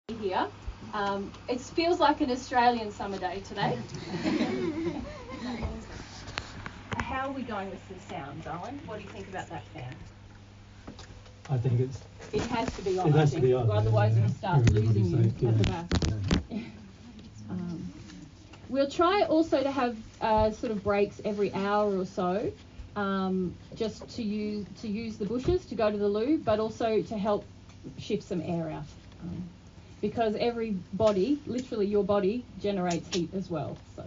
Here. It feels like an Australian summer day today. How are we going with the sound, Darwin? What do you think about that fan? I think it has to be on. It has to be on. Otherwise, we'll start losing you at the back. We'll try also to have sort of breaks every hour or so, just to use the bushes to go to the loo, but also to help shift some air out. Because every body, literally your body, generates heat as well. So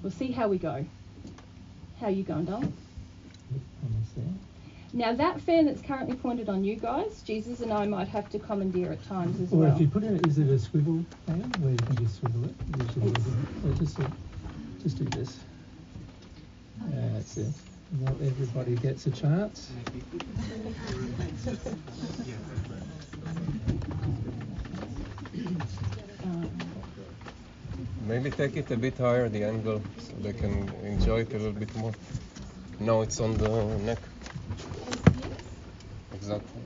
we'll see how we go. How are you going, darling? Now that fan that's currently pointed on you guys, Jesus and I might have to commandeer at times as well. Or if you put it, is it a swivel fan where you can just swivel it? Just do this. That's it. Not everybody gets a chance. Maybe take it a bit higher, the angle, so they can enjoy it a little bit more. No, it's on the neck. Exactly.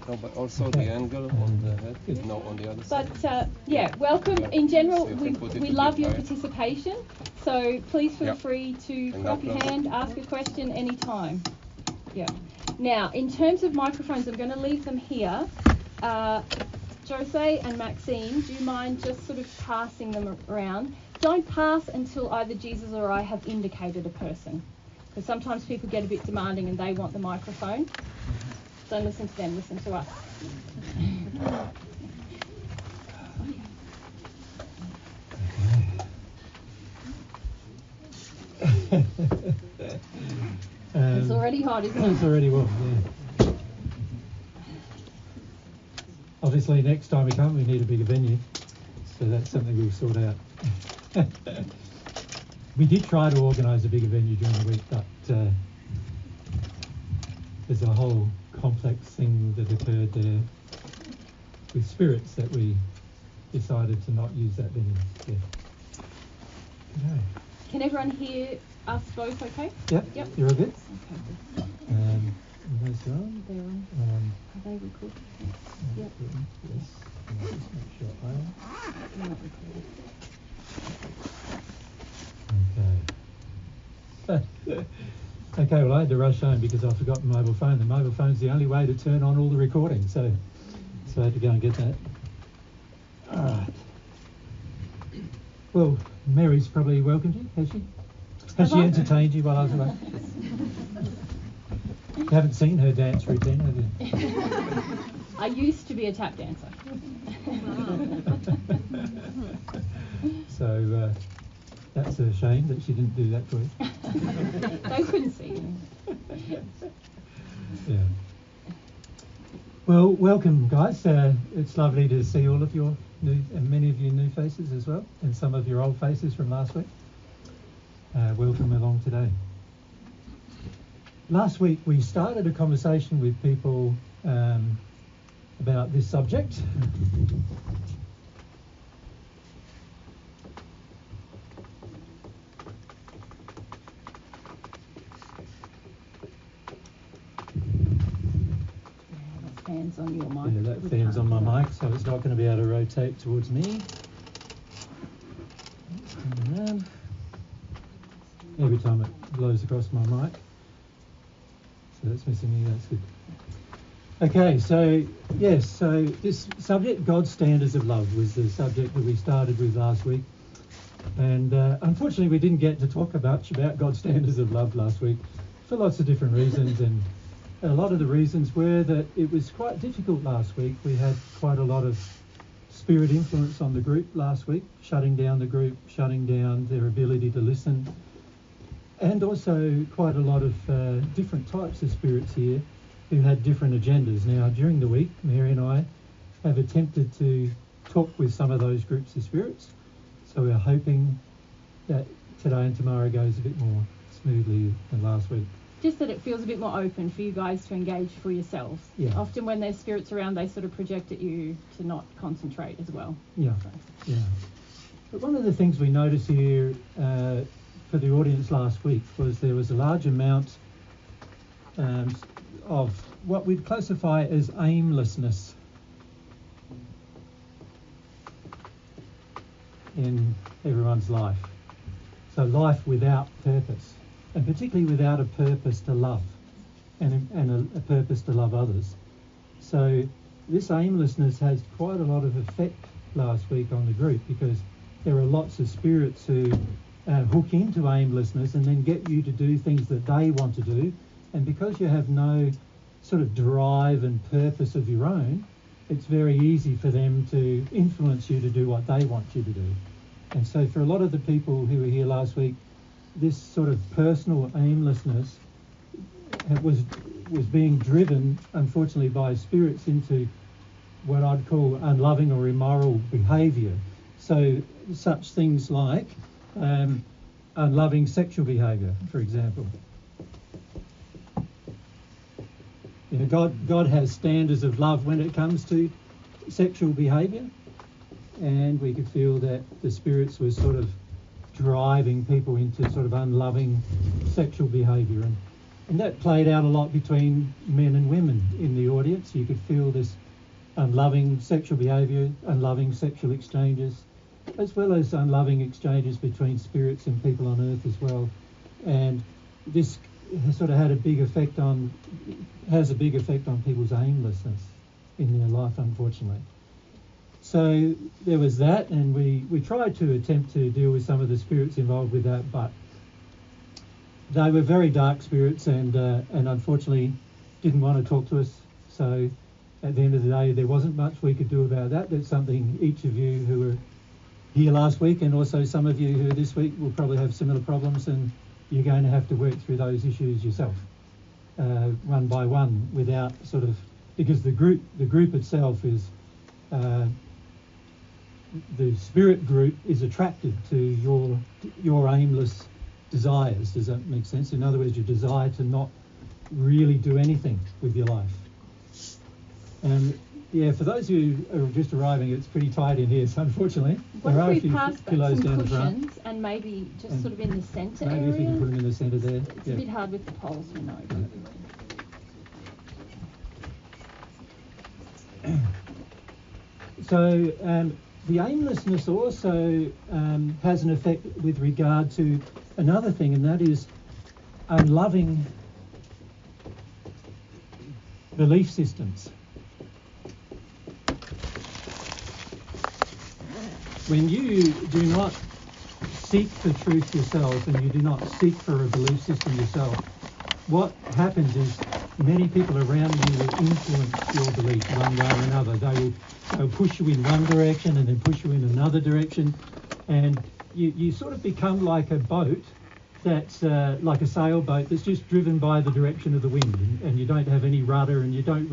No, but also the angle on the head. No, on the other side. But yeah, welcome. In general, we love your participation. So please feel free to put up your hand, ask a question anytime. Yeah. Now, in terms of microphones, I'm going to leave them here. Jose and Maxine, do you mind just sort of passing them around? Don't pass until either Jesus or I have indicated a person, because sometimes people get a bit demanding and they want the microphone. Don't listen to them, listen to us. It's already hot, isn't it? It's already warm, yeah. Obviously, next time we come, we need a bigger venue, so that's something we'll sort out. We did try to organise a bigger venue during the week, but there's a whole complex thing that occurred there with spirits that we decided to not use that venue. Yeah. Okay. Can everyone hear us both okay? Yep. You're all good? Okay. Those are on? They're on. Are they recorded? Yep. Yes. Just make sure I am. They're not recorded. Okay. Okay, well I had to rush home because I forgot the mobile phone. The mobile phone's the only way to turn on all the recording, so I had to go and get that. Alright. Well, Mary's probably welcomed you, has she? Has she entertained you while I was away? You haven't seen her dance routine, have you? I used to be a tap dancer. So that's a shame that she didn't do that for you. They couldn't see you. Yeah. Well, welcome guys. It's lovely to see all of your new, and many of your new faces as well, and some of your old faces from last week. Welcome along today. Last week we started a conversation with people about this subject. That fan's on your mic. Yeah, that fan's on my mic, so it's not going to be able to rotate towards me. Every time it blows across my mic. So that's missing me, that's good. Okay, so yes, so this subject, God's standards of love, was the subject that we started with last week. And unfortunately we didn't get to talk much about God's standards of love last week for lots of different reasons, and a lot of the reasons were that it was quite difficult last week. We had quite a lot of spirit influence on the group last week, shutting down the group, shutting down their ability to listen. And also quite a lot of different types of spirits here who had different agendas. Now, during the week, Mary and I have attempted to talk with some of those groups of spirits. So we're hoping that today and tomorrow goes a bit more smoothly than last week. Just that it feels a bit more open for you guys to engage for yourselves. Yeah. Often when there's spirits around, they sort of project at you to not concentrate as well. Yeah, so. Yeah. But one of the things we noticed here for the audience last week was there was a large amount of what we'd classify as aimlessness in everyone's life. So life without purpose, and particularly without a purpose to love, and a purpose to love others. So this aimlessness has quite a lot of effect last week on the group, because there are lots of spirits who hook into aimlessness and then get you to do things that they want to do, and because you have no sort of drive and purpose of your own, it's very easy for them to influence you to do what they want you to do. And so for a lot of the people who were here last week, this sort of personal aimlessness was being driven, unfortunately, by spirits into what I'd call unloving or immoral behaviour. So such things like unloving sexual behaviour, for example. You know, God has standards of love when it comes to sexual behaviour, and we could feel that the spirits were sort of driving people into sort of unloving sexual behaviour, and that played out a lot between men and women in the audience. You could feel this unloving sexual behaviour, unloving sexual exchanges, as well as unloving exchanges between spirits and people on earth as well. And this has sort of has a big effect on people's aimlessness in their life, unfortunately. So there was that, and we tried to attempt to deal with some of the spirits involved with that, but they were very dark spirits, and unfortunately didn't want to talk to us. So at the end of the day, there wasn't much we could do about that. That's something each of you who were here last week, and also some of you who are this week, will probably have similar problems, and you're going to have to work through those issues yourself, one by one, without sort of, because the group itself is, the spirit group is attracted to your aimless desires. Does that make sense? In other words, your desire to not really do anything with your life. And yeah, for those who are just arriving, it's pretty tight in here, so unfortunately What there are a if we few pass back pillows some down the cushions front. and maybe just sort of in the centre Maybe area? if you can put them in the centre there. It's a bit hard with the poles, we know. So the aimlessness also has an effect with regard to another thing, and that is unloving belief systems. When you do not seek for truth yourself, and you do not seek for a belief system yourself, what happens is many people around you will influence your belief one way or another. They'll push you in one direction and then push you in another direction, and you sort of become like a boat that's like a sailboat that's just driven by the direction of the wind, and you don't have any rudder, and you don't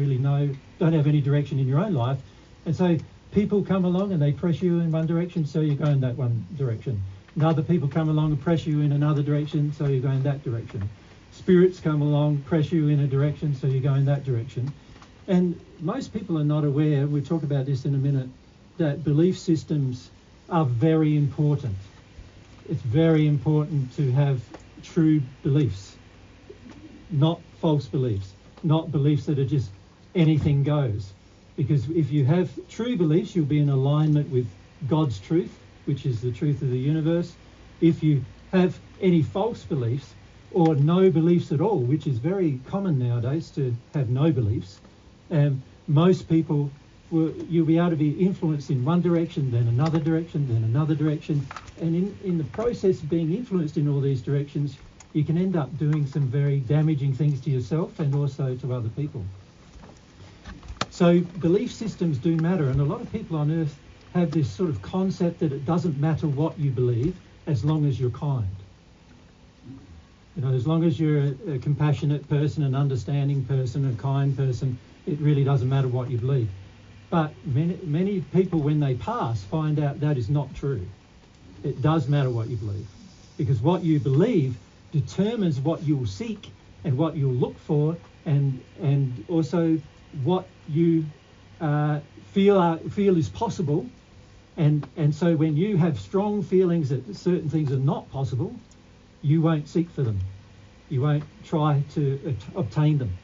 have any direction in your own life. And so people come along and they press you in one direction, so you go in that one direction. And other people come along and press you in another direction, so you go in that direction. Spirits come along, press you in a direction, so you go in that direction. And most people are not aware, we'll talk about this in a minute, that belief systems are very important. It's very important to have true beliefs, not false beliefs, not beliefs that are just anything goes. Because if you have true beliefs, you'll be in alignment with God's truth, which is the truth of the universe. If you have any false beliefs, or no beliefs at all, which is very common nowadays to have no beliefs, most people, you'll be able to be influenced in one direction, then another direction, then another direction. And in the process of being influenced in all these directions, you can end up doing some very damaging things to yourself and also to other people. So belief systems do matter, and a lot of people on earth have this sort of concept that it doesn't matter what you believe as long as you're kind. You know, as long as you're a compassionate person, an understanding person, a kind person, it really doesn't matter what you believe. But many people, when they pass, find out that is not true. It does matter what you believe, because what you believe determines what you'll seek and what you'll look for, and also what you feel is possible. And so when you have strong feelings that certain things are not possible, you won't seek for them. You won't try to obtain them.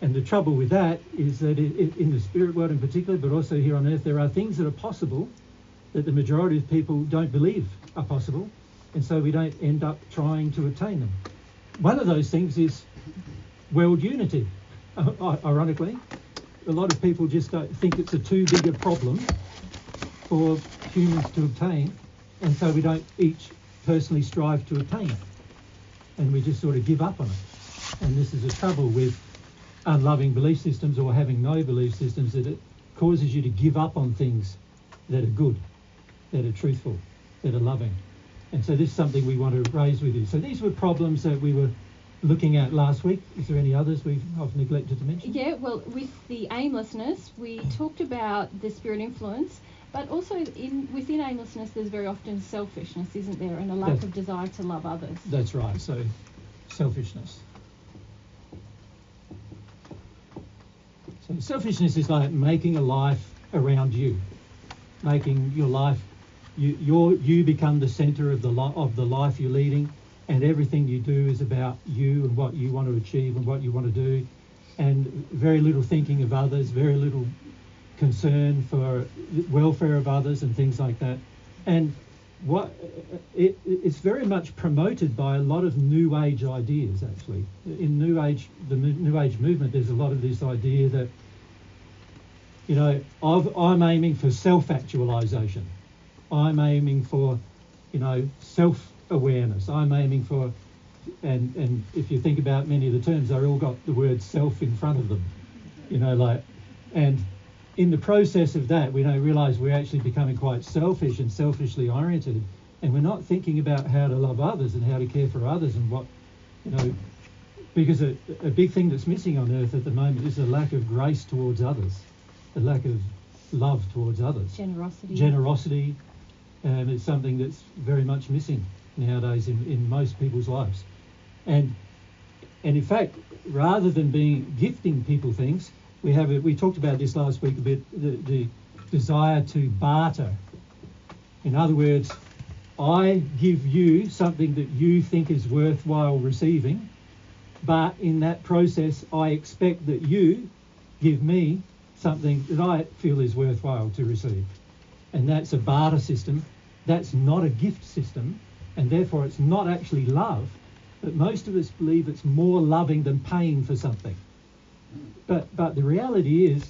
And the trouble with that is that in the spirit world in particular, but also here on earth, there are things that are possible that the majority of people don't believe are possible, and so we don't end up trying to attain them. One of those things is world unity. Ironically, a lot of people just don't think it's a too big a problem for humans to obtain, and so we don't each personally strive to attain it, and we just sort of give up on it. And this is the trouble with unloving belief systems or having no belief systems, that it causes you to give up on things that are good, that are truthful, that are loving. And so this is something we want to raise with you. So these were problems that we were looking at last week. Is there any others I've neglected to mention? Yeah, well, with the aimlessness, we talked about the spirit influence, but also within aimlessness there's very often selfishness, isn't there, and a lack of desire to love others. That's right, so selfishness. So selfishness is like making a life around you, making your life, you become the centre of the life you're leading, and everything you do is about you and what you want to achieve and what you want to do, and very little thinking of others, very little concern for welfare of others and things like that. And it's very much promoted by a lot of New Age ideas, actually. In New Age, the New Age movement, there's a lot of this idea that, you know, I'm aiming for self-actualization. I'm aiming for, you know, self-awareness. I'm aiming for, and if you think about many of the terms, they're all got the word self in front of them, you know, like, and in the process of that, we don't realise we're actually becoming quite selfish and selfishly oriented, and we're not thinking about how to love others and how to care for others and what, you know, because a big thing that's missing on earth at the moment is a lack of grace towards others, a lack of love towards others. Generosity, and it's something that's very much missing nowadays in most people's lives. And in fact, rather than gifting people things, we talked about this last week a bit, the desire to barter. In other words, I give you something that you think is worthwhile receiving, but in that process I expect that you give me something that I feel is worthwhile to receive. And that's a barter system. That's not a gift system, and therefore it's not actually love, but most of us believe it's more loving than paying for something. But the reality is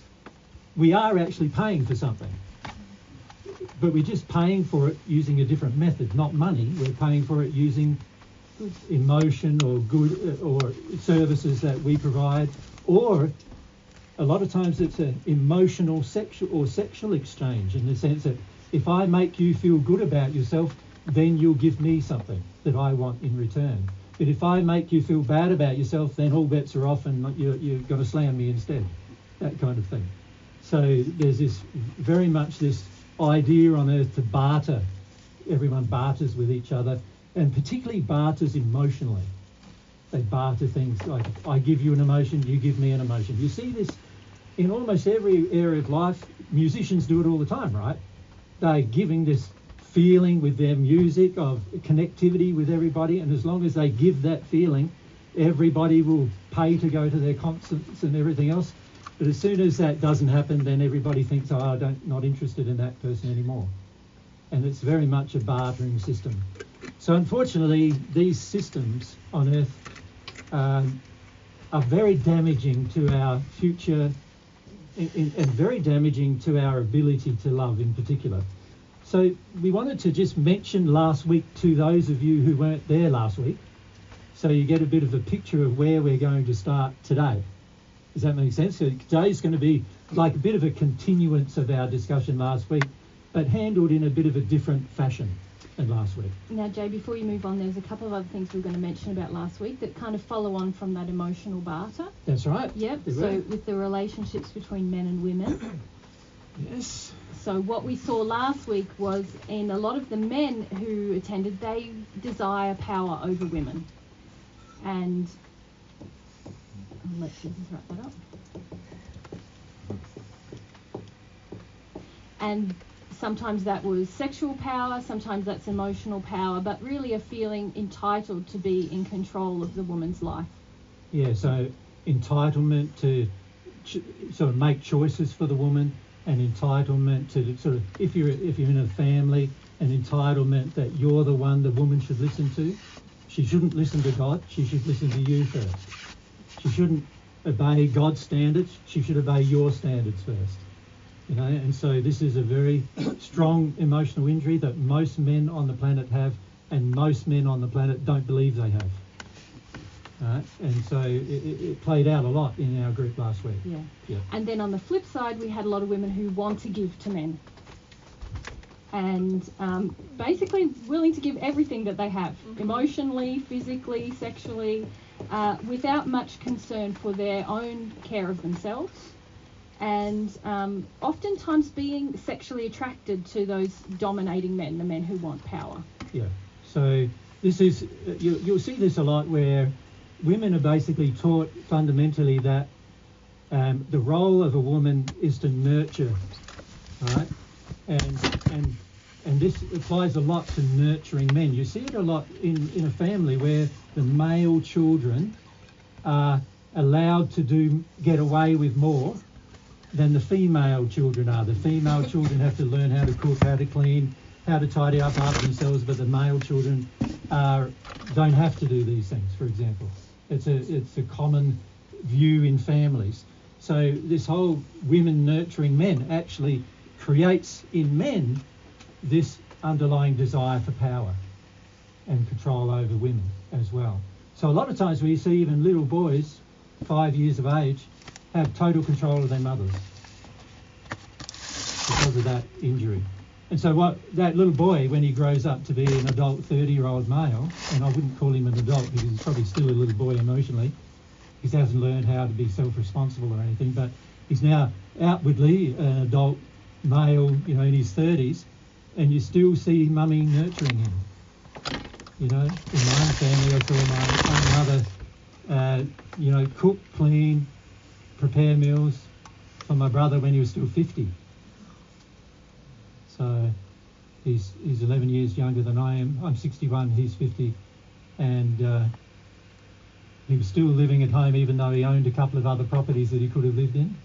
we are actually paying for something, but we're just paying for it using a different method, not money. We're paying for it using emotion or good or services that we provide, or a lot of times it's an emotional sexual exchange, in the sense that if I make you feel good about yourself, then you'll give me something that I want in return. But if I make you feel bad about yourself, then all bets are off and you're going to slam me instead, that kind of thing. So there's very much this idea on earth to barter. Everyone barters with each other, and particularly barters emotionally. They barter things like, I give you an emotion, you give me an emotion. You see this in almost every area of life. Musicians do it all the time, right? They're giving this feeling with their music of connectivity with everybody, and as long as they give that feeling, everybody will pay to go to their concerts and everything else. But as soon as that doesn't happen, then everybody thinks, oh, I'm not interested in that person anymore. And it's very much a bartering system. So unfortunately, these systems on earth are very damaging to our future and very damaging to our ability to love in particular. So we wanted to just mention last week to those of you who weren't there last week, so you get a bit of a picture of where we're going to start today. Does that make sense? So today's going to be like a bit of a continuance of our discussion last week, but handled in a bit of a different fashion than last week. Now, Jay, before you move on, there's a couple of other things we were going to mention about last week that kind of follow on from that emotional barter. That's right. Yep. So with the relationships between men and women. Yes. So what we saw last week was, in a lot of the men who attended, they desire power over women. And let's just wrap that up. And sometimes that was sexual power, sometimes that's emotional power, but really a feeling entitled to be in control of the woman's life. Yeah, so entitlement to sort of make choices for the woman, an entitlement to sort of, if you're in a family, an entitlement that you're the one the woman should listen to. She shouldn't listen to God. She should listen to you first. She shouldn't obey God's standards. She should obey your standards first. You know, and so this is a very strong emotional injury that most men on the planet have, and most men on the planet don't believe they have. Right? And so it played out a lot in our group last week. Yeah. And then on the flip side, we had a lot of women who want to give to men, and basically willing to give everything that they have, emotionally, physically, sexually, without much concern for their own care of themselves, and oftentimes being sexually attracted to those dominating men, the men who want power. Yeah. So this is, you'll see this a lot where women are basically taught fundamentally that the role of a woman is to nurture, right? And this applies a lot to nurturing men. You see it a lot in a family where the male children are allowed to get away with more than the female children are. The female children have to learn how to cook, how to clean, how to tidy up after themselves, but the male children don't have to do these things, for example. It's a common view in families. So this whole women nurturing men actually creates in men this underlying desire for power and control over women as well. So a lot of times we see even little boys, 5 years of age, have total control of their mothers because of that injury. And so what that little boy, when he grows up to be an adult 30-year-old male, and I wouldn't call him an adult because he's probably still a little boy emotionally, he hasn't learned how to be self-responsible or anything, but he's now outwardly an adult male, you know, in his 30s, and you still see mummy nurturing him. You know, in my own family, I saw my mother, you know, cook, clean, prepare meals for my brother when he was still 50. So he's 11 years younger than I am. I'm 61, he's 50, and he was still living at home even though he owned a couple of other properties that he could have lived in,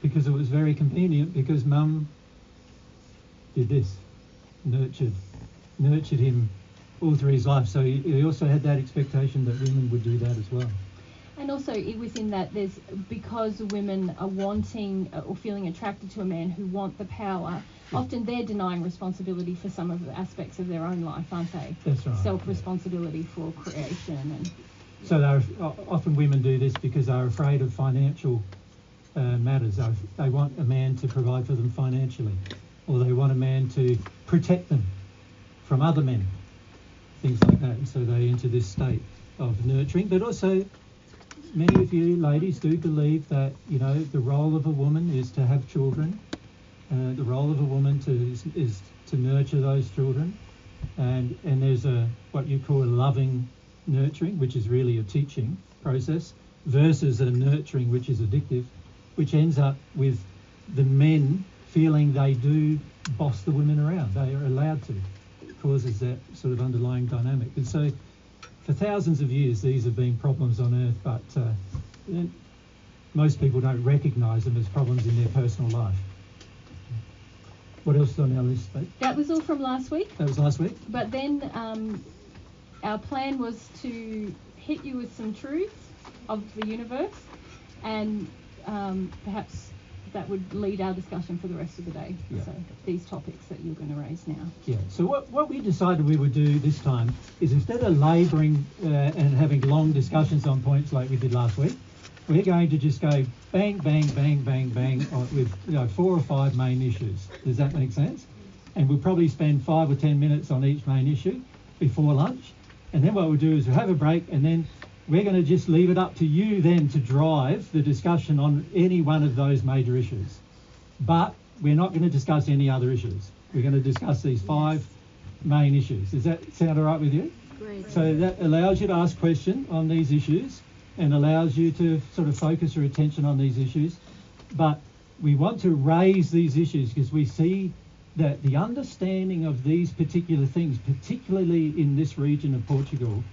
because it was very convenient, because mum did this, nurtured him all through his life. So he also had that expectation that women would do that as well. And also within that, there's, because women are wanting or feeling attracted to a man who want the power, often they're denying responsibility for some of the aspects of their own life, aren't they? That's right. Self-responsibility for creation. And so often women do this because they're afraid of financial matters. They want a man to provide for them financially, or they want a man to protect them from other men, things like that. And so they enter this state of nurturing. But also, many of you ladies do believe that, you know, the role of a woman is to have children. The role of a woman is to nurture those children. And there's what you call a loving nurturing, which is really a teaching process, versus a nurturing which is addictive, which ends up with the men feeling they do boss the women around. They are allowed to. It causes that sort of underlying dynamic. And so for thousands of years, these have been problems on earth, but most people don't recognise them as problems in their personal life. What else is on our list, Steve? that was all from last week. That was last week. But then our plan was to hit you with some truths of the universe, and perhaps that would lead our discussion for the rest of the day. Yeah. So these topics that you're going to raise now. Yeah. So what we decided we would do this time is, instead of labouring and having long discussions on points like we did last week, we're going to just go bang, bang, bang, bang, bang with 4 or 5 main issues. Does that make sense? And we'll probably spend 5 or 10 minutes on each main issue before lunch. And then what we'll do is we'll have a break, and then we're going to just leave it up to you then to drive the discussion on any one of those major issues. But we're not going to discuss any other issues. We're going to discuss these 5 main issues. Does that sound all right with you? Great. So that allows you to ask questions on these issues and allows you to sort of focus your attention on these issues. But we want to raise these issues because we see that the understanding of these particular things, particularly in this region of Portugal,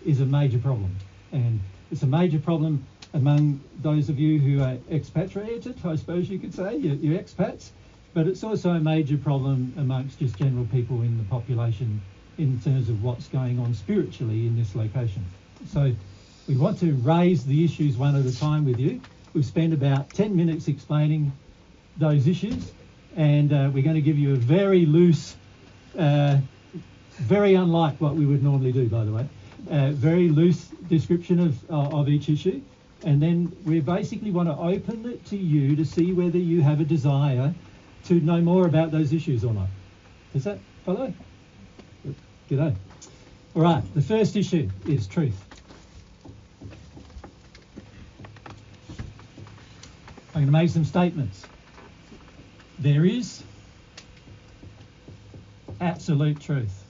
is a major problem. And It's a major problem among those of you who are expatriated, I suppose you could say, you're expats, but it's also a major problem amongst just general people in the population in terms of what's going on spiritually in this location. So we want to raise the issues one at a time with you. We've spent about 10 minutes explaining those issues, and we're going to give you a very loose, very unlike what we would normally do, by the way, very loose description of each issue. And then we basically want to open it to you to see whether you have a desire to know more about those issues or not. Does that follow? G'day. All right, the first issue is truth. I'm going to make some statements. There is absolute truth.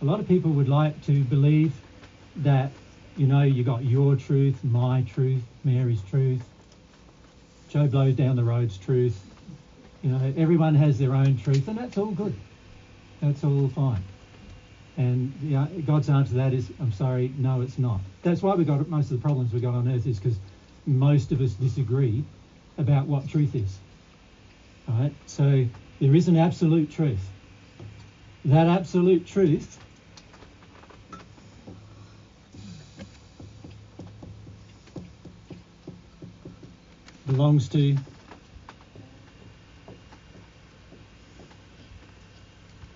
A lot of people would like to believe that, you know, you got your truth, my truth, Mary's truth, Joe Blow down the road's truth. You know, everyone has their own truth, and that's all good. That's all fine. And God's answer to that is, I'm sorry, no, it's not. That's why we got most of the problems we got on earth, is because most of us disagree about what truth is. All right? So there is an absolute truth. That absolute truth belongs to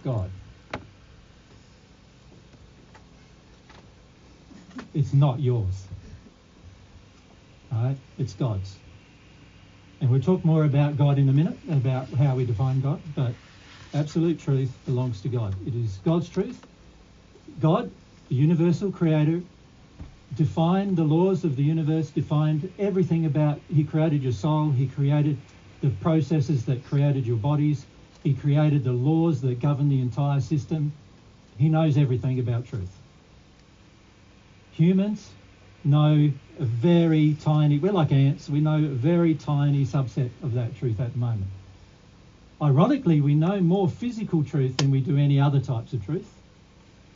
God. It's not yours. All right? It's God's. And we'll talk more about God in a minute, about how we define God, but absolute truth belongs to God. It is God's truth. God, the universal creator, defined the laws of the universe, defined everything about, he created your soul, he created the processes that created your bodies, he created the laws that govern the entire system. He knows everything about truth. Humans know a very tiny, we're like ants, we know a very tiny subset of that truth at the moment. Ironically, we know more physical truth than we do any other types of truth.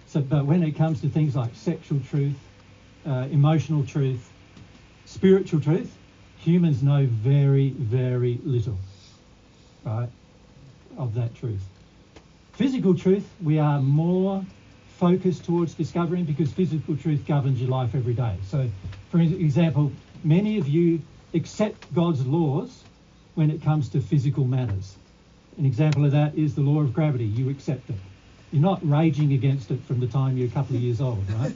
So, but when it comes to things like sexual truth, emotional truth, spiritual truth, humans know very, very little, right, of that truth. Physical truth, we are more focused towards discovering because physical truth governs your life every day. So, for example, many of you accept God's laws when it comes to physical matters. An example of that is the law of gravity. You accept it. You're not raging against it from the time you're a couple of years old, right?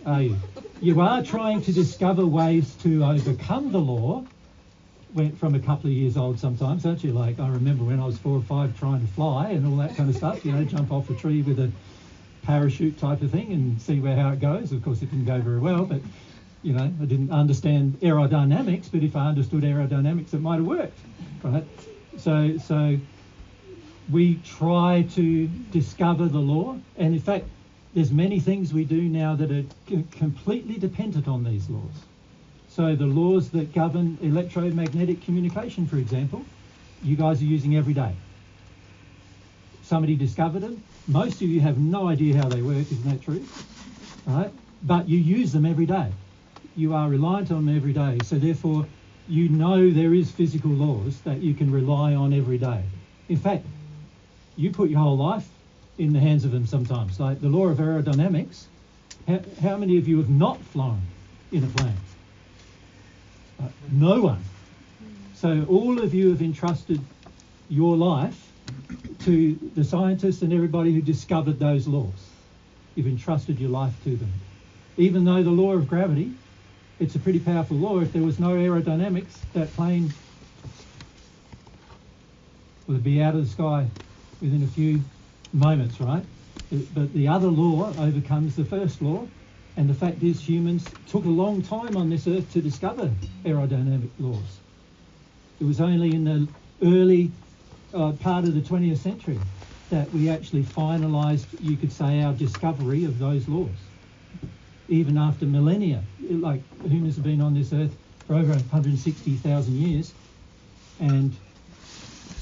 Are you? You are trying to discover ways to overcome the law from a couple of years old sometimes, aren't you? Like, I remember when I was 4 or 5 trying to fly and all that kind of stuff, you know, jump off a tree with a parachute type of thing and see how it goes. Of course, it didn't go very well, but, you know, I didn't understand aerodynamics, but if I understood aerodynamics, it might have worked, right? So we try to discover the law, and in fact, there's many things we do now that are completely dependent on these laws. So the laws that govern electromagnetic communication, for example, you guys are using every day. Somebody discovered them. Most of you have no idea how they work, isn't that true? Right? But you use them every day. You are reliant on them every day. So therefore, you know there is physical laws that you can rely on every day. In fact, you put your whole life in the hands of them sometimes. Like the law of aerodynamics, how many of you have not flown in a plane? No one. So all of you have entrusted your life to the scientists and everybody who discovered those laws. You've entrusted your life to them. Even though the law of gravity, it's a pretty powerful law. If there was no aerodynamics, that plane would be out of the sky within a few moments, right? But the other law overcomes the first law, and the fact is humans took a long time on this earth to discover aerodynamic laws. It was only in the early part of the 20th century that we actually finalised, you could say, our discovery of those laws. Even after millennia, like humans have been on this earth for over 160,000 years, and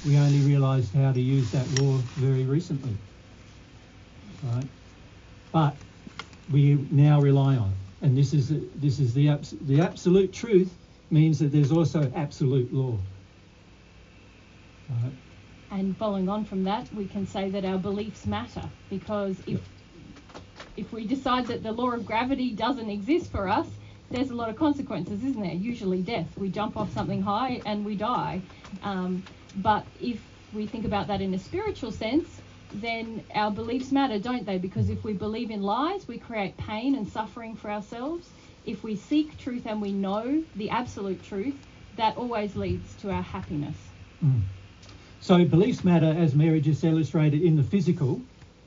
we only realised how to use that law very recently, right? But we now rely on it, and this is the absolute truth means that there's also absolute law. Right? And following on from that, we can say that our beliefs matter, because if we decide that the law of gravity doesn't exist for us, there's a lot of consequences, isn't there? Usually death. We jump off something high and we die. But if we think about that in a spiritual sense, then our beliefs matter, don't they? Because if we believe in lies, we create pain and suffering for ourselves. If we seek truth and we know the absolute truth, that always leads to our happiness. Mm. So beliefs matter, as Mary just illustrated, in the physical,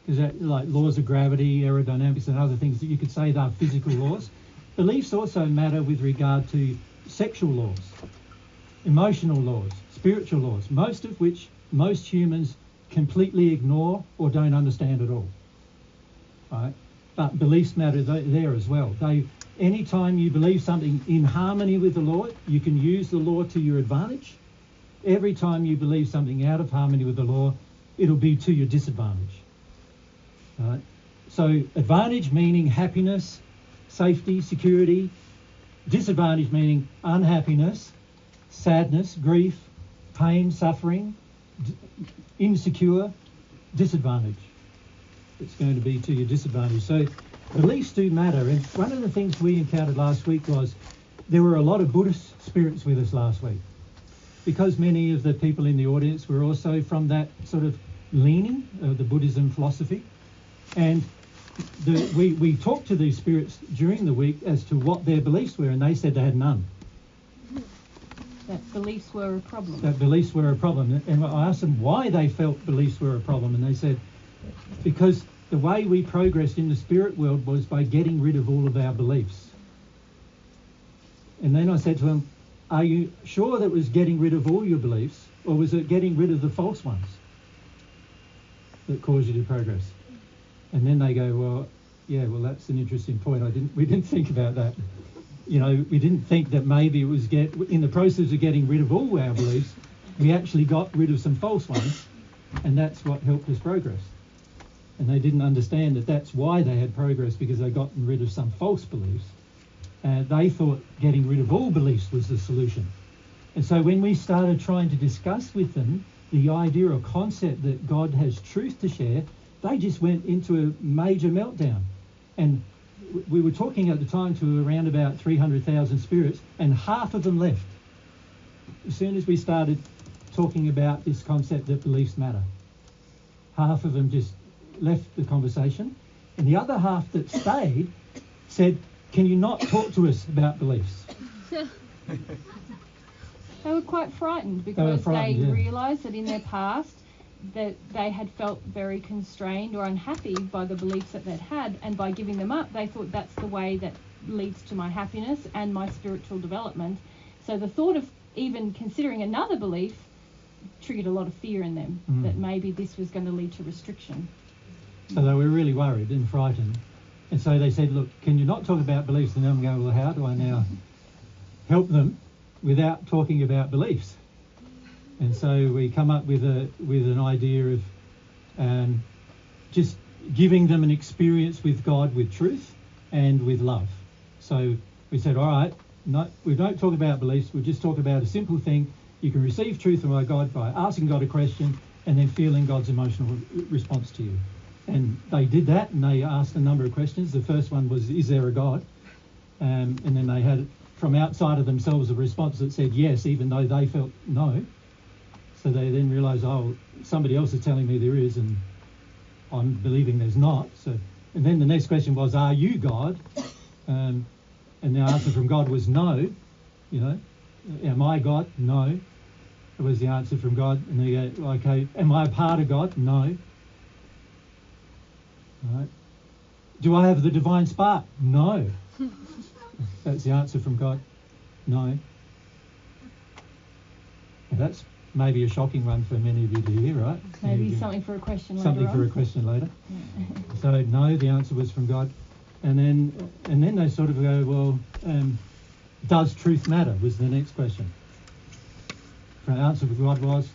because like laws of gravity, aerodynamics and other things that you could say are physical laws. Beliefs also matter with regard to sexual laws, emotional laws, spiritual laws, most of which most humans completely ignore or don't understand at all. Right? But beliefs matter there as well. Anytime you believe something in harmony with the law, you can use the law to your advantage. Every time you believe something out of harmony with the law, it'll be to your disadvantage. Right? So advantage meaning happiness, safety, security. Disadvantage meaning unhappiness, sadness, grief, pain, suffering, insecure, disadvantage. It's going to be to your disadvantage. So beliefs do matter. And one of the things we encountered last week was there were a lot of Buddhist spirits with us last week. Because many of the people in the audience were also from that sort of leaning of the Buddhism philosophy. And we talked to these spirits during the week as to what their beliefs were, and they said they had none. That beliefs were a problem. That beliefs were a problem. And I asked them why they felt beliefs were a problem, and they said, because the way we progressed in the spirit world was by getting rid of all of our beliefs. And then I said to them, are you sure that it was getting rid of all your beliefs, or was it getting rid of the false ones that caused you to progress? And then they go, well, that's an interesting point. We didn't think about that. We didn't think that maybe it was in the process of getting rid of all our beliefs, we actually got rid of some false ones, and that's what helped us progress. And they didn't understand that that's why they had progress, because they'd gotten rid of some false beliefs. They thought getting rid of all beliefs was the solution. And so when we started trying to discuss with them the idea or concept that God has truth to share, they just went into a major meltdown. And we were talking at the time to around about 300,000 spirits, and half of them left as soon as we started talking about this concept that beliefs matter. Half of them just left the conversation, and the other half that stayed said, can you not talk to us about beliefs? They were quite frightened because they realised that in their past that they had felt very constrained or unhappy by the beliefs that they'd had, and by giving them up, they thought that's the way that leads to my happiness and my spiritual development. So the thought of even considering another belief triggered a lot of fear in them, that maybe this was going to lead to restriction. So they were really worried and frightened. And so they said, look, can you not talk about beliefs? And I'm going, well, how do I now help them without talking about beliefs? And so we come up with an idea of just giving them an experience with God, with truth and with love. So we said, all right, we don't talk about beliefs, we'll just talk about a simple thing. You can receive truth from God by asking God a question and then feeling God's emotional response to you. And they did that, and they asked a number of questions. The first one was, is there a God? And then they had, from outside of themselves, a response that said yes, even though they felt no. So they then realised, oh, somebody else is telling me there is, and I'm believing there's not. So, and then the next question was, are you God? And the answer from God was no. Am I God? No. That was the answer from God. And they go, okay, am I a part of God? No. Right. Do I have the divine spark? No. That's the answer from God. No. And that's maybe a shocking one for many of you to hear, right? Maybe something for a question later. Something for a question later. So no, the answer was from God. And then they sort of go, well, does truth matter? Was the next question. The answer from God was,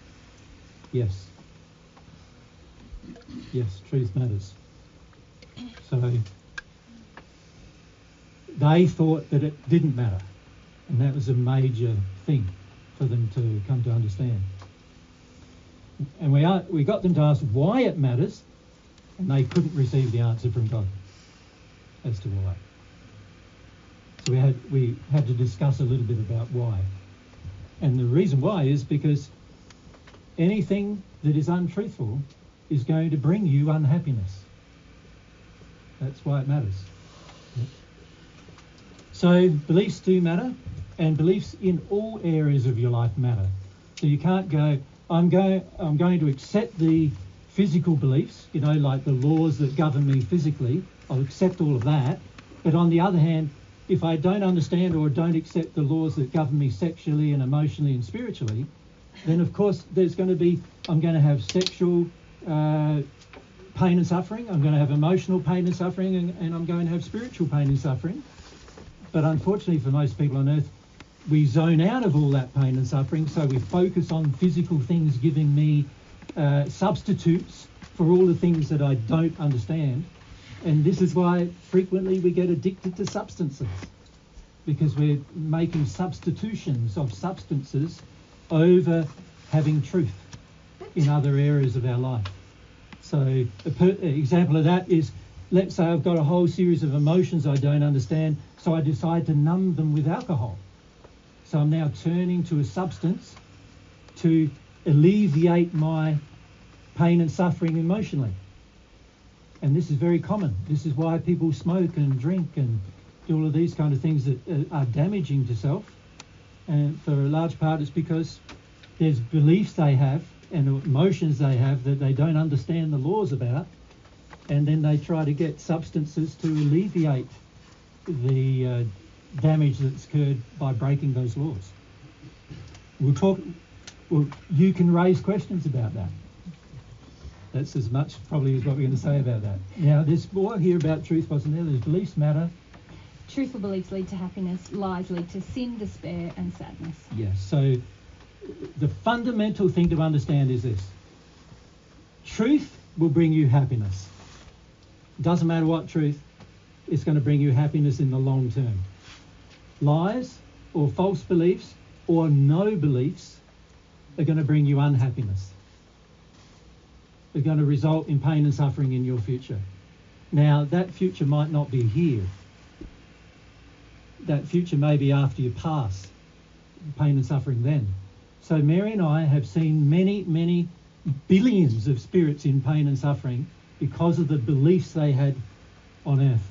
Yes. Yes, truth matters. So they thought that it didn't matter, and that was a major thing for them to come to understand. And we got them to ask why it matters, and they couldn't receive the answer from God as to why. So we had to discuss a little bit about why. And the reason why is because anything that is untruthful is going to bring you unhappiness. That's why it matters. So beliefs do matter, and beliefs in all areas of your life matter. So you can't go, I'm going to accept the physical beliefs, like the laws that govern me physically. I'll accept all of that. But on the other hand, if I don't understand or don't accept the laws that govern me sexually and emotionally and spiritually, then of course I'm going to have sexual pain and suffering, I'm going to have emotional pain and suffering, and I'm going to have spiritual pain and suffering. But unfortunately for most people on earth, we zone out of all that pain and suffering, so we focus on physical things giving me substitutes for all the things that I don't understand. And this is why frequently we get addicted to substances, because we're making substitutions of substances over having truth in other areas of our life. So an example of that is, let's say I've got a whole series of emotions I don't understand, so I decide to numb them with alcohol. So I'm now turning to a substance to alleviate my pain and suffering emotionally. And this is very common. This is why people smoke and drink and do all of these kind of things that are damaging to self. And for a large part, it's because there's beliefs they have and emotions they have that they don't understand the laws about, and then they try to get substances to alleviate the damage that's occurred by breaking those laws. You can raise questions about that. That's as much probably as what we're going to say about that. Now, there's more here about truth, wasn't there? There's beliefs matter. Truthful beliefs lead to happiness, lies lead to sin, despair and sadness. Yes, so the fundamental thing to understand is this. Truth will bring you happiness. Doesn't matter what truth, it's going to bring you happiness in the long term. Lies or false beliefs or no beliefs are going to bring you unhappiness. They're going to result in pain and suffering in your future. Now, that future might not be here. That future may be after you pass, pain and suffering then. So Mary and I have seen many, many billions of spirits in pain and suffering because of the beliefs they had on earth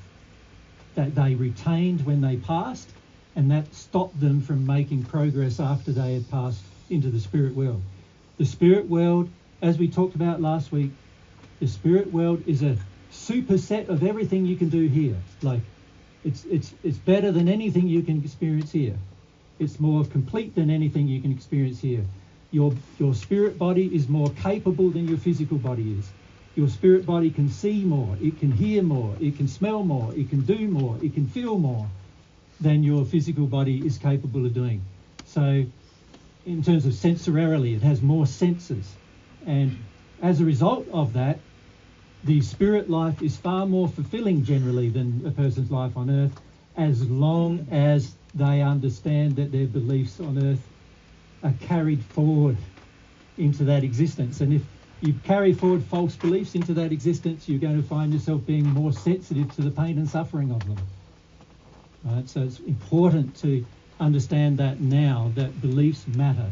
that they retained when they passed, and that stopped them from making progress after they had passed into the spirit world. The spirit world, as we talked about last week, the spirit world is a superset of everything you can do here. Like, it's better than anything you can experience here. It's more complete than anything you can experience here. Your spirit body is more capable than your physical body is. Your spirit body can see more, it can hear more, it can smell more, it can do more, it can feel more than your physical body is capable of doing. So in terms of sensorially, it has more senses. And as a result of that, the spirit life is far more fulfilling generally than a person's life on earth, as long as they understand that their beliefs on earth are carried forward into that existence. And if you carry forward false beliefs into that existence, you're going to find yourself being more sensitive to the pain and suffering of them. Right? So it's important to understand that now, that beliefs matter.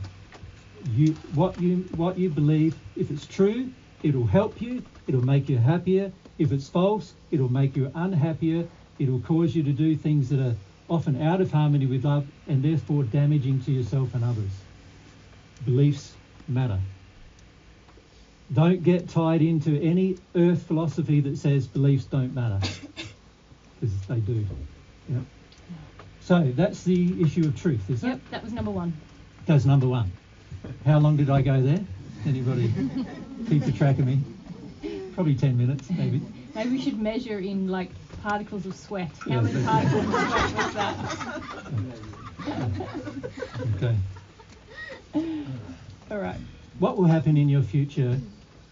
What you believe, if it's true, it'll help you, it'll make you happier. If it's false, it'll make you unhappier. It'll cause you to do things that are often out of harmony with love and therefore damaging to yourself and others. Beliefs matter. Don't get tied into any earth philosophy that says beliefs don't matter, because they do. Yep. So that's the issue of truth, isn't it? Yep, that was number one. That's number one. How long did I go there? Anybody keep the track of me? Probably 10 minutes, maybe. Maybe we should measure in like particles of sweat. How many particles of sweat was that? Okay. All right. what will happen in your future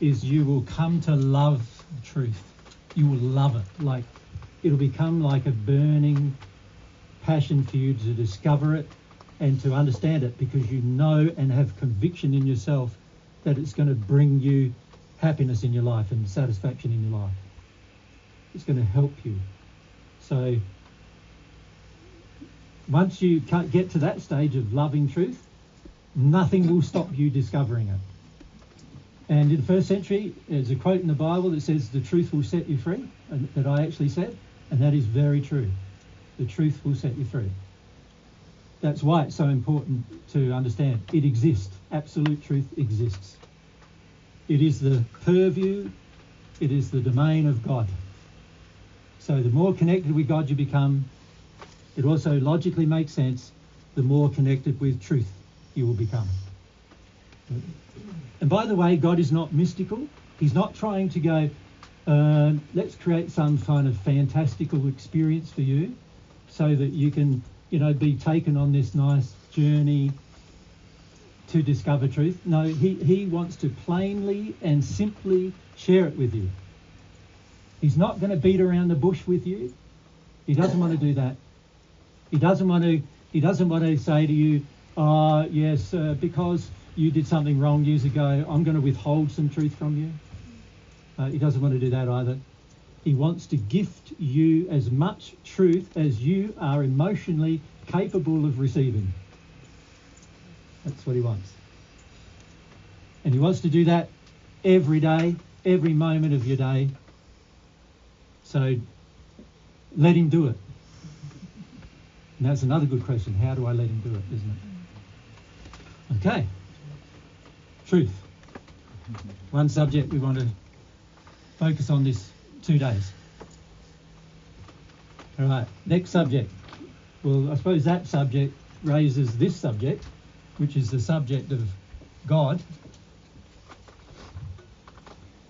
is you will come to love truth. You will love it. Like, it'll become like a burning passion for you to discover it and to understand it, because you know and have conviction in yourself that it's going to bring you happiness in your life and satisfaction in your life. It's going to help you. So once you get to that stage of loving truth, nothing will stop you discovering it. And in the first century, there's a quote in the Bible that says, the truth will set you free, and that I actually said, and that is very true. The truth will set you free. That's why it's so important to understand. It exists. Absolute truth exists. It is the purview, it is the domain of God. So the more connected with God you become, it also logically makes sense, the more connected with truth you will become. And by the way, God is not mystical. He's not trying to go, let's create some kind of fantastical experience for you so that you can, be taken on this nice journey to discover truth. No, he wants to plainly and simply share it with you. He's not going to beat around the bush with you. He doesn't want to do that. He doesn't want to say to you, yes, because you did something wrong years ago, I'm going to withhold some truth from you. He doesn't want to do that either. He wants to gift you as much truth as you are emotionally capable of receiving. That's what he wants. And he wants to do that every day, every moment of your day. So let him do it. And that's another good question. How do I let him do it, isn't it? Okay. Truth. One subject we want to focus on this 2 days. All right, next subject. Well, I suppose that subject raises this subject, which is the subject of God.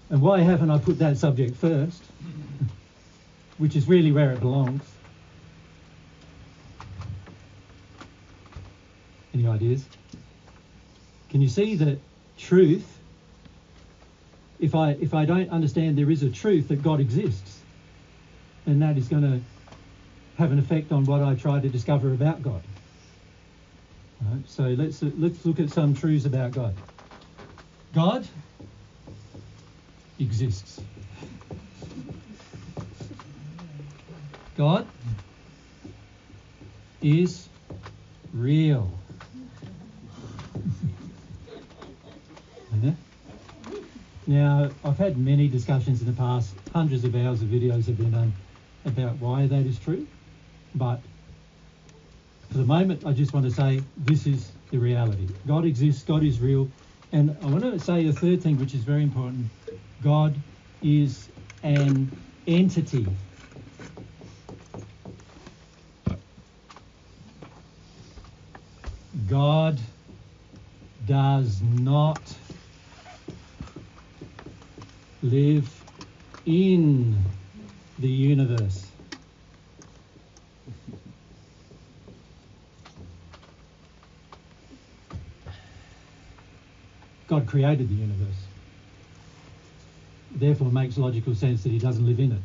And why haven't I put that subject first? Which is really where it belongs. Any ideas? Can you see that truth, if I don't understand there is a truth that God exists, then that is going to have an effect on what I try to discover about God. Right, so let's look at some truths about God. God exists. God is real. Now, I've had many discussions in the past, hundreds of hours of videos have been done about why that is true, but for the moment I just want to say this is the reality. God exists, God is real, and I want to say a third thing which is very important. God is an entity. God does not live in the universe. God created the universe. Therefore, it makes logical sense that he doesn't live in it,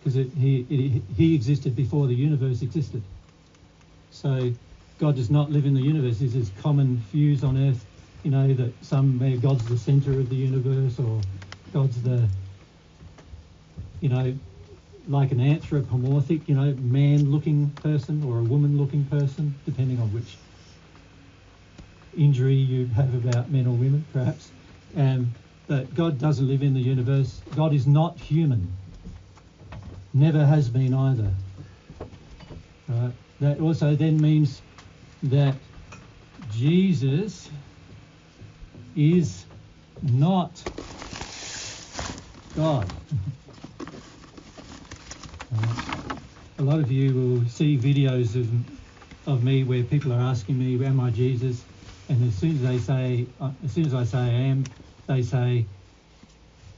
because he existed before the universe existed. So God does not live in the universe. This is common views on earth, that where God's the centre of the universe, or God's the, like an anthropomorphic, man-looking person or a woman-looking person, depending on which injury you have about men or women, perhaps. But God doesn't live in the universe. God is not human. Never has been either. Right? That also then means that Jesus is not God. A lot of you will see videos of me where people are asking me, am I Jesus? And as soon as I say I am, they say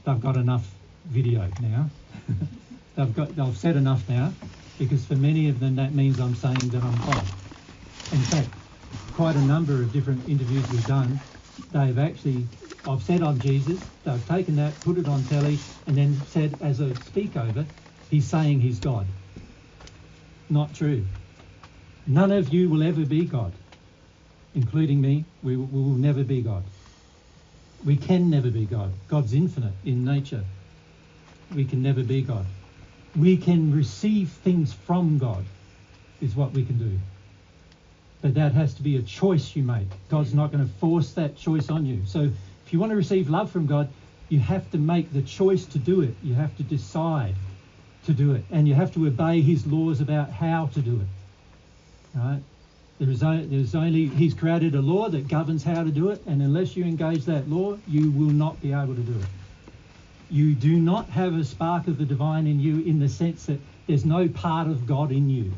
they've got enough video now. They've said enough now, because for many of them that means I'm saying that I'm God. In fact, quite a number of different interviews we've done, They've actually, I've said I'm Jesus, they've taken that, put it on telly, and then said as a speakover, he's saying he's God. Not true. None of you will ever be God, including me. We will never be God. We can never be God. God's infinite in nature. We can never be God. We can receive things from God, is what we can do. But that has to be a choice you make. God's not going to force that choice on you. So if you want to receive love from God, you have to make the choice to do it. You have to decide to do it. And you have to obey his laws about how to do it. Right? There's only, he's created a law that governs how to do it. And unless you engage that law, you will not be able to do it. You do not have a spark of the divine in you, in the sense that there's no part of God in you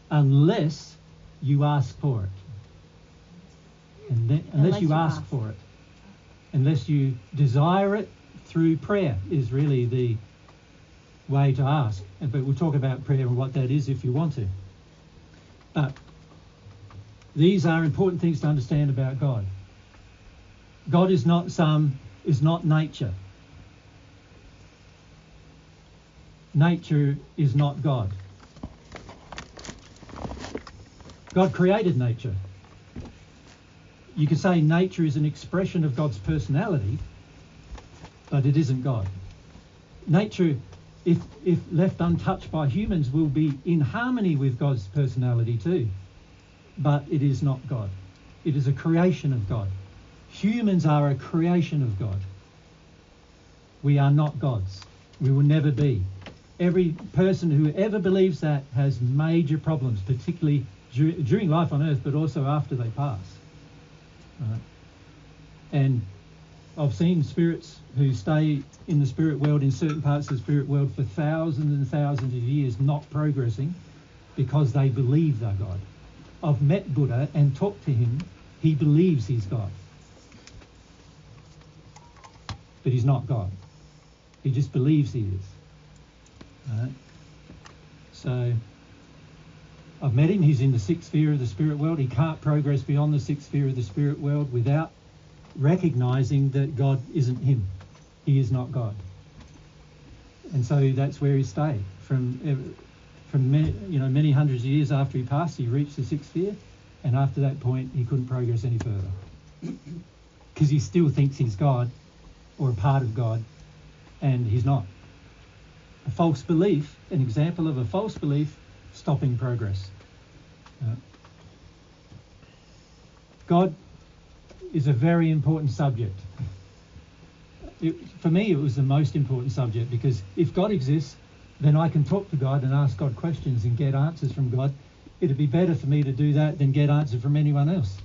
unless you ask for it. And unless you ask for it. Unless you desire it through prayer is really the way to ask. But we'll talk about prayer and what that is if you want to. But these are important things to understand about God. God is not nature. Nature is not God. God created nature. You could say nature is an expression of God's personality, but it isn't God. Nature, if left untouched by humans, will be in harmony with God's personality too, but it is not God. It is a creation of God. Humans are a creation of God. We are not gods. We will never be. Every person who ever believes that has major problems, particularly during life on earth, but also after they pass. Right? And I've seen spirits who stay in the spirit world, in certain parts of the spirit world, for thousands and thousands of years, not progressing because they believe they're God. I've met Buddha and talked to him. He believes he's God. But he's not God. He just believes he is. Right? So I've met him. He's in the sixth sphere of the spirit world. He can't progress beyond the sixth sphere of the spirit world without recognizing that God isn't him. He is not God. And so that's where he stayed. From many hundreds of years after he passed, he reached the sixth sphere, and after that point, he couldn't progress any further. Because he still thinks he's God, or a part of God, and he's not. A false belief, an example of a false belief, stopping progress. God is a very important subject. For me, it was the most important subject, because if God exists, then I can talk to God and ask God questions and get answers from God. It'd be better for me to do that than get answers from anyone else,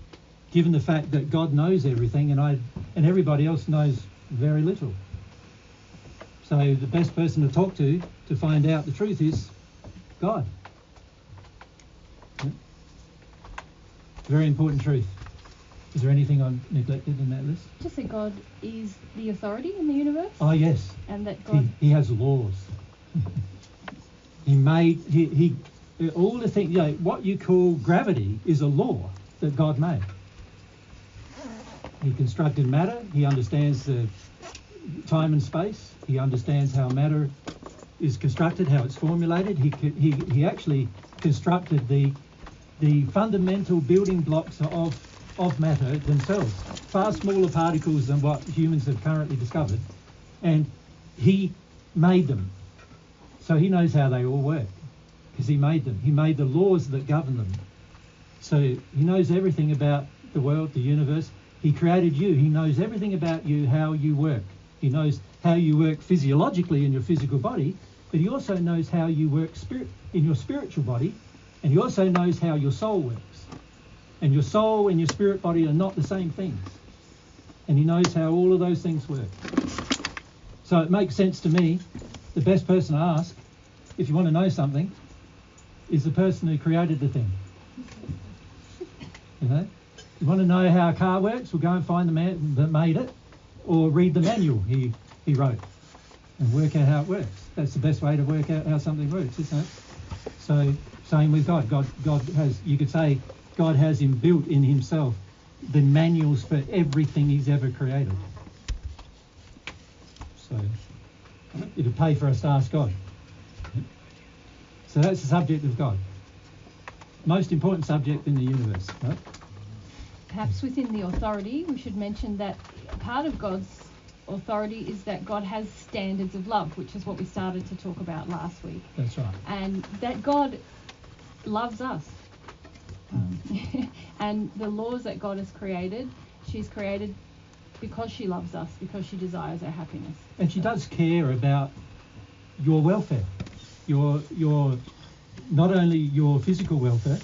given the fact that God knows everything and everybody else knows very little. So the best person to talk to find out the truth is God. Very important truth. Is there anything I've neglected in that list? Just that God is the authority in the universe. Oh yes. And that God he has laws. He all the things, what you call gravity is a law that God made. He constructed matter. He understands the time and space. He understands how matter is constructed, how it's formulated. He actually constructed the fundamental building blocks of matter themselves, far smaller particles than what humans have currently discovered, and he made them. So he knows how they all work, because he made them. He made the laws that govern them. So he knows everything about the world, the universe. He created you. He knows everything about you, how you work. He knows how you work physiologically in your physical body, but he also knows how you work in your spiritual body, and he also knows how your soul works. And your soul and your spirit body are not the same things. And he knows how all of those things work. So it makes sense to me, the best person to ask, if you want to know something, is the person who created the thing. You want to know how a car works? Well, go and find the man that made it, or read the manual he wrote and work out how it works. That's the best way to work out how something works, isn't it? So same with God. God has, you could say, God has inbuilt in himself the manuals for everything he's ever created. So it'd pay for us to ask God. So that's the subject of God. Most important subject in the universe, right? Perhaps within the authority, we should mention that part of God's authority is that God has standards of love, which is what we started to talk about last week. That's right. And that God loves us. And the laws that God has created, she's created because she loves us, because she desires our happiness. And she does care about your welfare, your not only your physical welfare,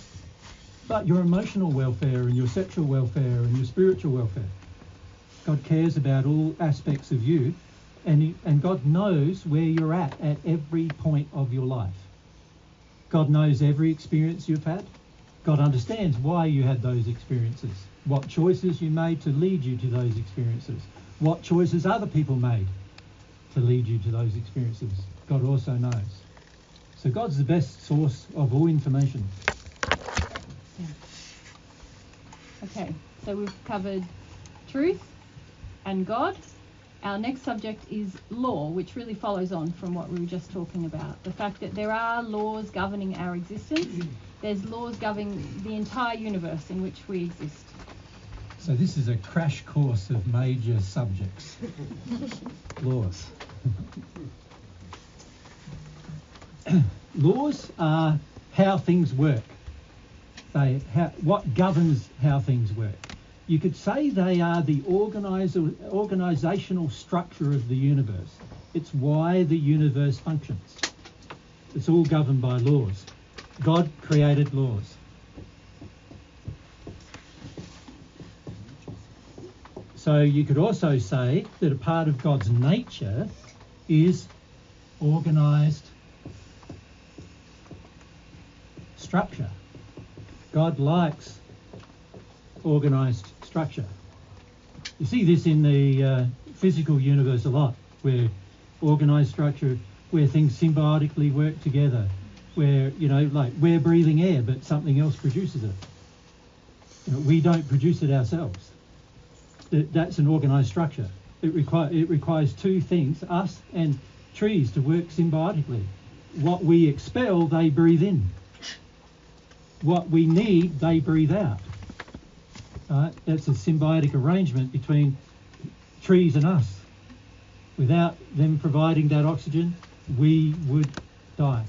but your emotional welfare and your sexual welfare and your spiritual welfare. God cares about all aspects of you, and God knows where you're at every point of your life. God knows every experience you've had. God understands why you had those experiences, what choices you made to lead you to those experiences, what choices other people made to lead you to those experiences. God also knows. So God's the best source of all information. Yeah. Okay, so we've covered truth and God. Our next subject is law, which really follows on from what we were just talking about. The fact that there are laws governing our existence. There's laws governing the entire universe in which we exist. So this is a crash course of major subjects. Laws. Laws are how things work. What governs how things work. You could say they are the organisational structure of the universe. It's why the universe functions. It's all governed by laws. God created laws. So you could also say that a part of God's nature is organised structure. God likes organised structure. You see this in the physical universe a lot, where organised structure, where things symbiotically work together, where, like we're breathing air, but something else produces it. We don't produce it ourselves. That's an organised structure. It requires two things, us and trees, to work symbiotically. What we expel, they breathe in. What we need, they breathe out. That's a symbiotic arrangement between trees and us. Without them providing that oxygen, we would die.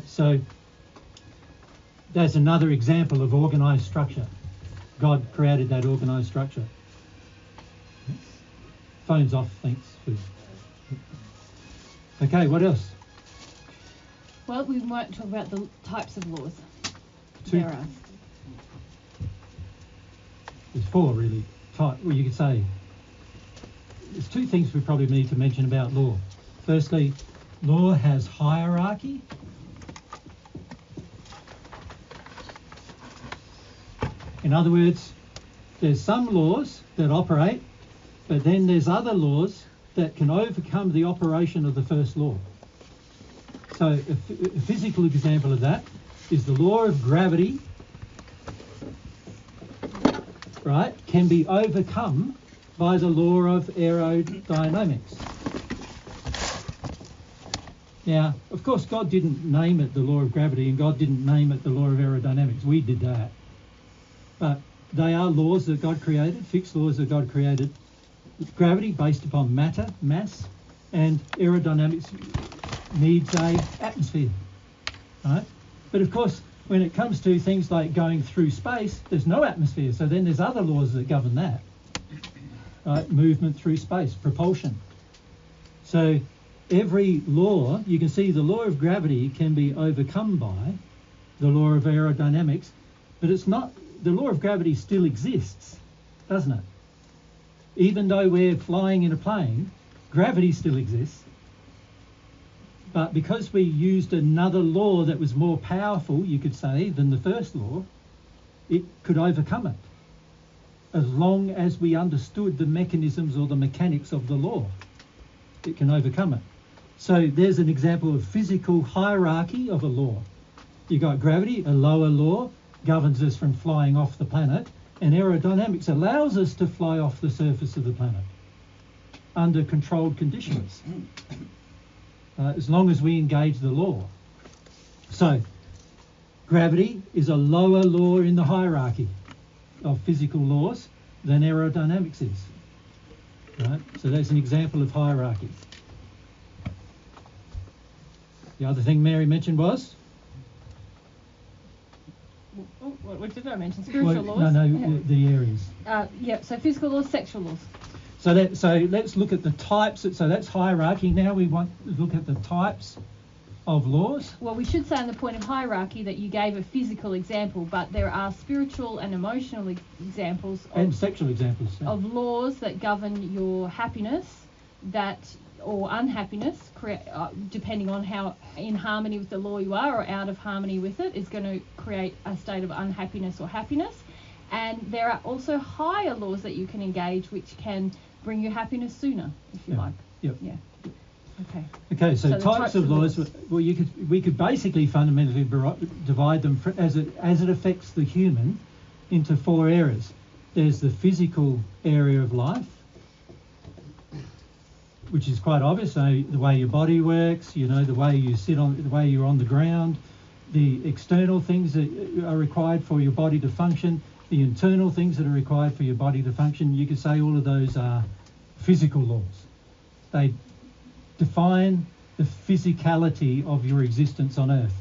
So that's another example of organised structure. God created that organised structure. Phone's off, thanks. Okay, what else? Well, we might talk about the types of laws. Two. There are. There's four really. Well, you could say there's two things we probably need to mention about law. Firstly, law has hierarchy. In other words, there's some laws that operate, but then there's other laws that can overcome the operation of the first law. So a physical example of that is the law of gravity, right, can be overcome by the law of aerodynamics. Now, of course, God didn't name it the law of gravity, and God didn't name it the law of aerodynamics. We did that. But they are laws that God created, fixed laws that God created. Gravity based upon matter, mass, and aerodynamics needs a atmosphere, right? But of course, when it comes to things like going through space, there's no atmosphere. So then there's other laws that govern that, right? Movement through space, propulsion. So every law, you can see the law of gravity can be overcome by the law of aerodynamics, but it's not. The law of gravity still exists, doesn't it? Even though we're flying in a plane, gravity still exists. But because we used another law that was more powerful, you could say, than the first law, it could overcome it, as long as we understood the mechanisms or the mechanics of the law. It can overcome it. So there's an example of physical hierarchy of a law. You've got gravity, a lower law, governs us from flying off the planet, And aerodynamics allows us to fly off the surface of the planet under controlled conditions, as long as we engage the law. So, gravity is a lower law in the hierarchy of physical laws than aerodynamics is. Right? So that's an example of hierarchy. The other thing Mary mentioned was? What did I mention? Spiritual laws? No, the areas. Yeah, so physical laws, sexual laws. So let's look at the types. So that's hierarchy. Now we want to look at the types of laws. Well, we should say on the point of hierarchy that you gave a physical example, but there are spiritual and emotional examples and sexual examples of laws that govern your happiness or unhappiness, depending on how in harmony with the law you are or out of harmony with it, is going to create a state of unhappiness or happiness. And there are also higher laws that you can engage which can bring you happiness sooner, if you like. Yep. Yeah. Okay, so types of laws. Well, we could basically fundamentally divide them as it affects the human into 4 areas. There's the physical area of life, which is quite obvious. So the way your body works, the way you sit on, the way you're on the ground, the external things that are required for your body to function, the internal things that are required for your body to function. You could say all of those are physical laws. They define the physicality of your existence on earth.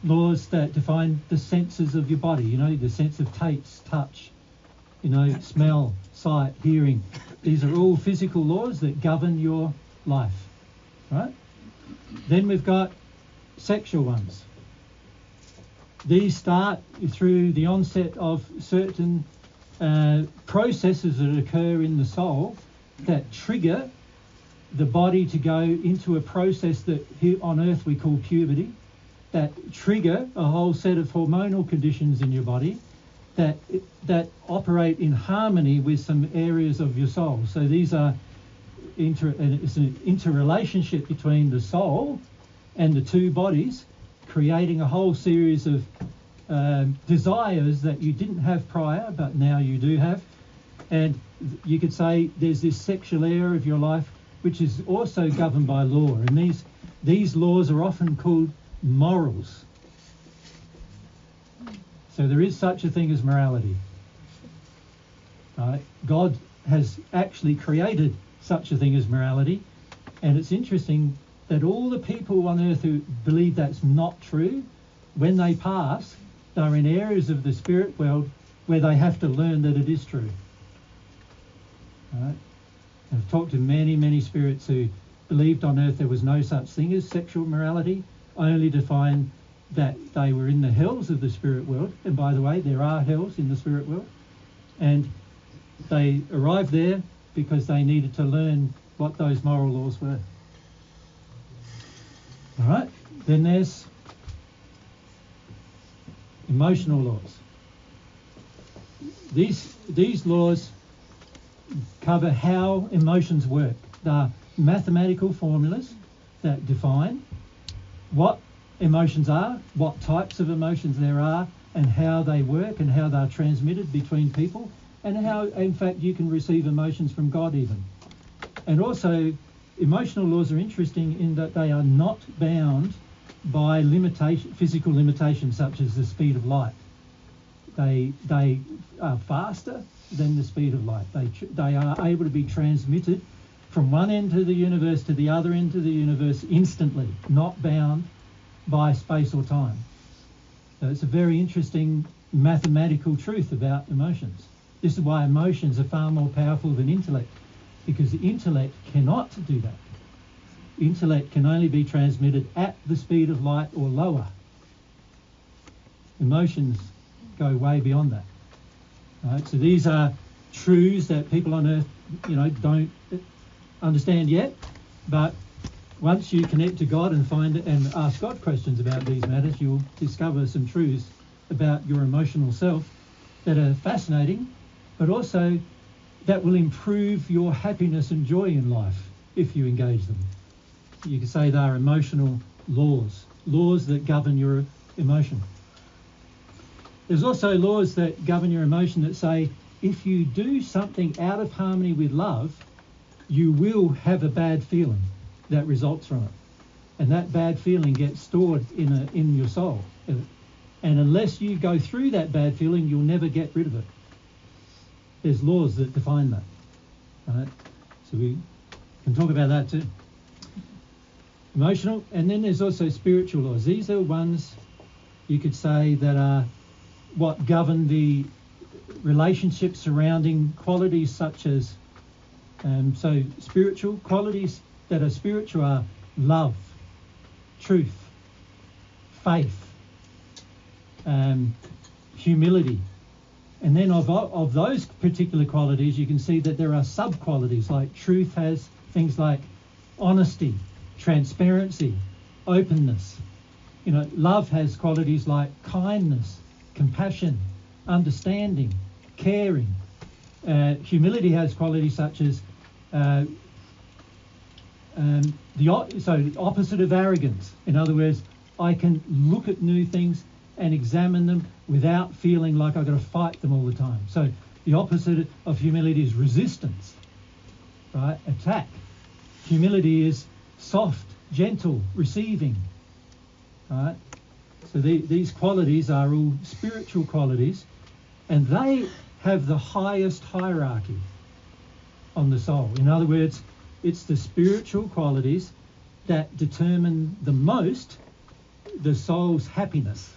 Laws that define the senses of your body, the sense of taste, touch, smell, sight, hearing. These are all physical laws that govern your life, right? Then we've got sexual ones. These start through the onset of certain processes that occur in the soul that trigger the body to go into a process that here on earth we call puberty, that trigger a whole set of hormonal conditions in your body that operate in harmony with some areas of your soul. So these are it's an interrelationship between the soul and the 2 bodies, creating a whole series of desires that you didn't have prior, but now you do have. And you could say there's this sexual area of your life which is also governed by law, and these laws are often called morals. So there is such a thing as morality. God has actually created such a thing as morality, and it's interesting that all the people on earth who believe that's not true, when they pass, they're in areas of the spirit world where they have to learn that it is true. I've talked to many, many spirits who believed on earth there was no such thing as sexual morality, only to find that they were in the hells of the spirit world. And by the way, there are hells in the spirit world. And they arrived there because they needed to learn what those moral laws were. All right, then there's emotional laws. These laws cover how emotions work. They're mathematical formulas that define what emotions are, what types of emotions there are, and how they work and how they're transmitted between people, and how, in fact, you can receive emotions from God even. And also, emotional laws are interesting in that they are not bound by physical limitations such as the speed of light. They are faster than the speed of light. They are able to be transmitted from one end of the universe to the other end of the universe instantly, not bound by space or time. So it's a very interesting mathematical truth about emotions. This is why emotions are far more powerful than intellect, because the intellect cannot do that. Intellect can only be transmitted at the speed of light or lower. Emotions go way beyond that. Right? So these are truths that people on earth, don't understand yet, but once you connect to God and find it and ask God questions about these matters, you'll discover some truths about your emotional self that are fascinating, but also that will improve your happiness and joy in life if you engage them. You could say they are emotional laws that govern your emotion. There's also laws that govern your emotion that say if you do something out of harmony with love, you will have a bad feeling that results from it. And that bad feeling gets stored in your soul. And unless you go through that bad feeling, you'll never get rid of it. There's laws that define that. Right? So we can talk about that too. Emotional, and then there's also spiritual laws. These are ones you could say that are what govern the relationships surrounding qualities such as, so spiritual qualities that are spiritual are love, truth, faith, humility. And then of those particular qualities, you can see that there are sub-qualities, like truth has things like honesty, transparency, openness. You know, love has qualities like kindness, compassion, understanding, caring. Humility has qualities such as the opposite of arrogance. In other words, I can look at new things and examine them without feeling like I've got to fight them all the time. So the opposite of humility is resistance, right? Attack. Humility is soft, gentle, receiving, right? So these qualities are all spiritual qualities, and they have the highest hierarchy on the soul. In other words, it's the spiritual qualities that determine the most the soul's happiness.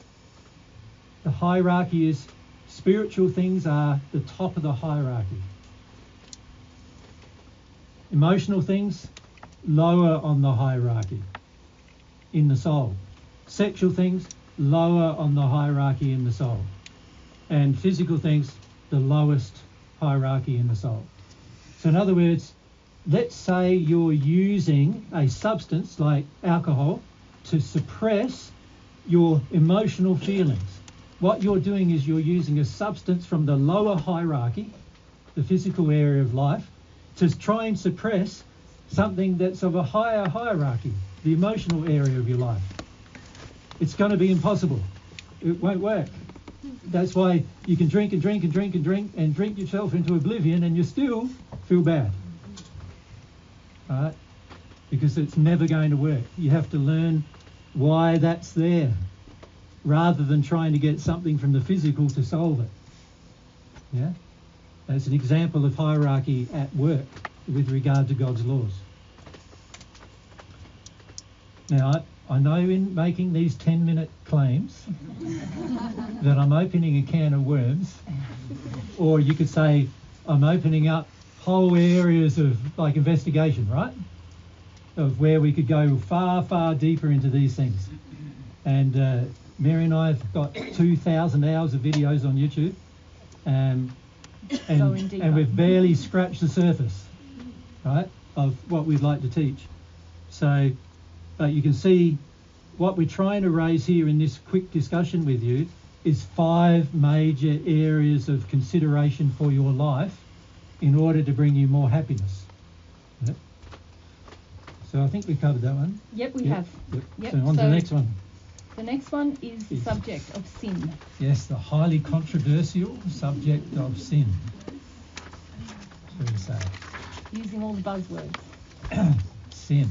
The hierarchy is spiritual things are the top of the hierarchy. Emotional things, lower on the hierarchy in the soul. Sexual things, lower on the hierarchy in the soul. And physical things, the lowest hierarchy in the soul. So in other words, let's say you're using a substance like alcohol to suppress your emotional feelings. What you're doing is you're using a substance from the lower hierarchy, the physical area of life, to try and suppress something that's of a higher hierarchy, the emotional area of your life. It's going to be impossible. It won't work. That's why you can drink and drink and drink and drink and drink yourself into oblivion and you still feel bad. All right? Because it's never going to work. You have to learn why that's there, rather than trying to get something from the physical to solve it. Yeah? That's an example of hierarchy at work with regard to God's laws. Now, I know in making these 10-minute claims that I'm opening a can of worms, or you could say I'm opening up whole areas of like investigation, right? Of where we could go far, far deeper into these things. And Mary and I have got 2,000 hours of videos on YouTube, and we've barely scratched the surface, right, of what we'd like to teach. So, but you can see what we're trying to raise here in this quick discussion with you is 5 major areas of consideration for your life in order to bring you more happiness. Yep. So I think we've covered that one. Yep, we have. Yep. So on to the next one. The next one is the subject of sin. Yes, the highly controversial subject of sin. What do you say? Using all the buzzwords. Sin.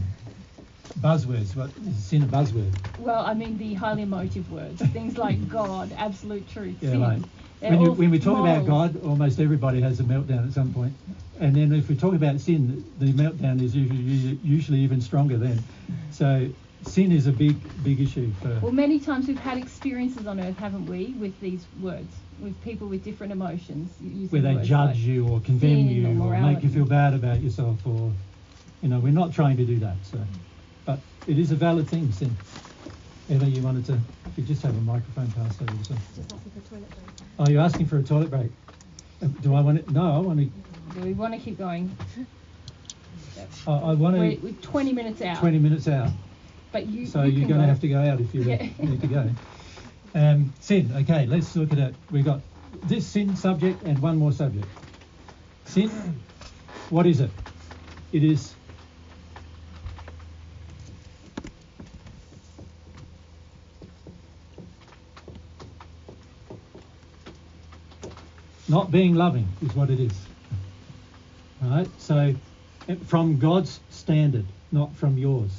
Buzzwords. What is sin a buzzword? Well, I mean the highly emotive words. Things like God, absolute truth, Yeah, sin. right. When we talk about God, almost everybody has a meltdown at some point. And then if we talk about sin, the meltdown is usually even stronger then. So sin is a big issue for... Well, many times we've had experiences on earth, haven't we, with these words, with people with different emotions. Where they judge you or condemn you or make you feel bad about yourself, or, you know, we're not trying to do that. So, but it is a valid thing, sin. Eva, you wanted to, if you just have a microphone passed over yourself. Just asking for a toilet break. Oh, you're asking for a toilet break? Do I want it? No, I want to... Do we want to keep going? I want to... We're 20 minutes out. 20 minutes out. But so you're going to have to go out if you need to go. Sin, okay, let's look at it. We've got this sin subject and one more subject. Sin, what is it? It is Not being loving is what it is. Right? So from God's standard, not from yours.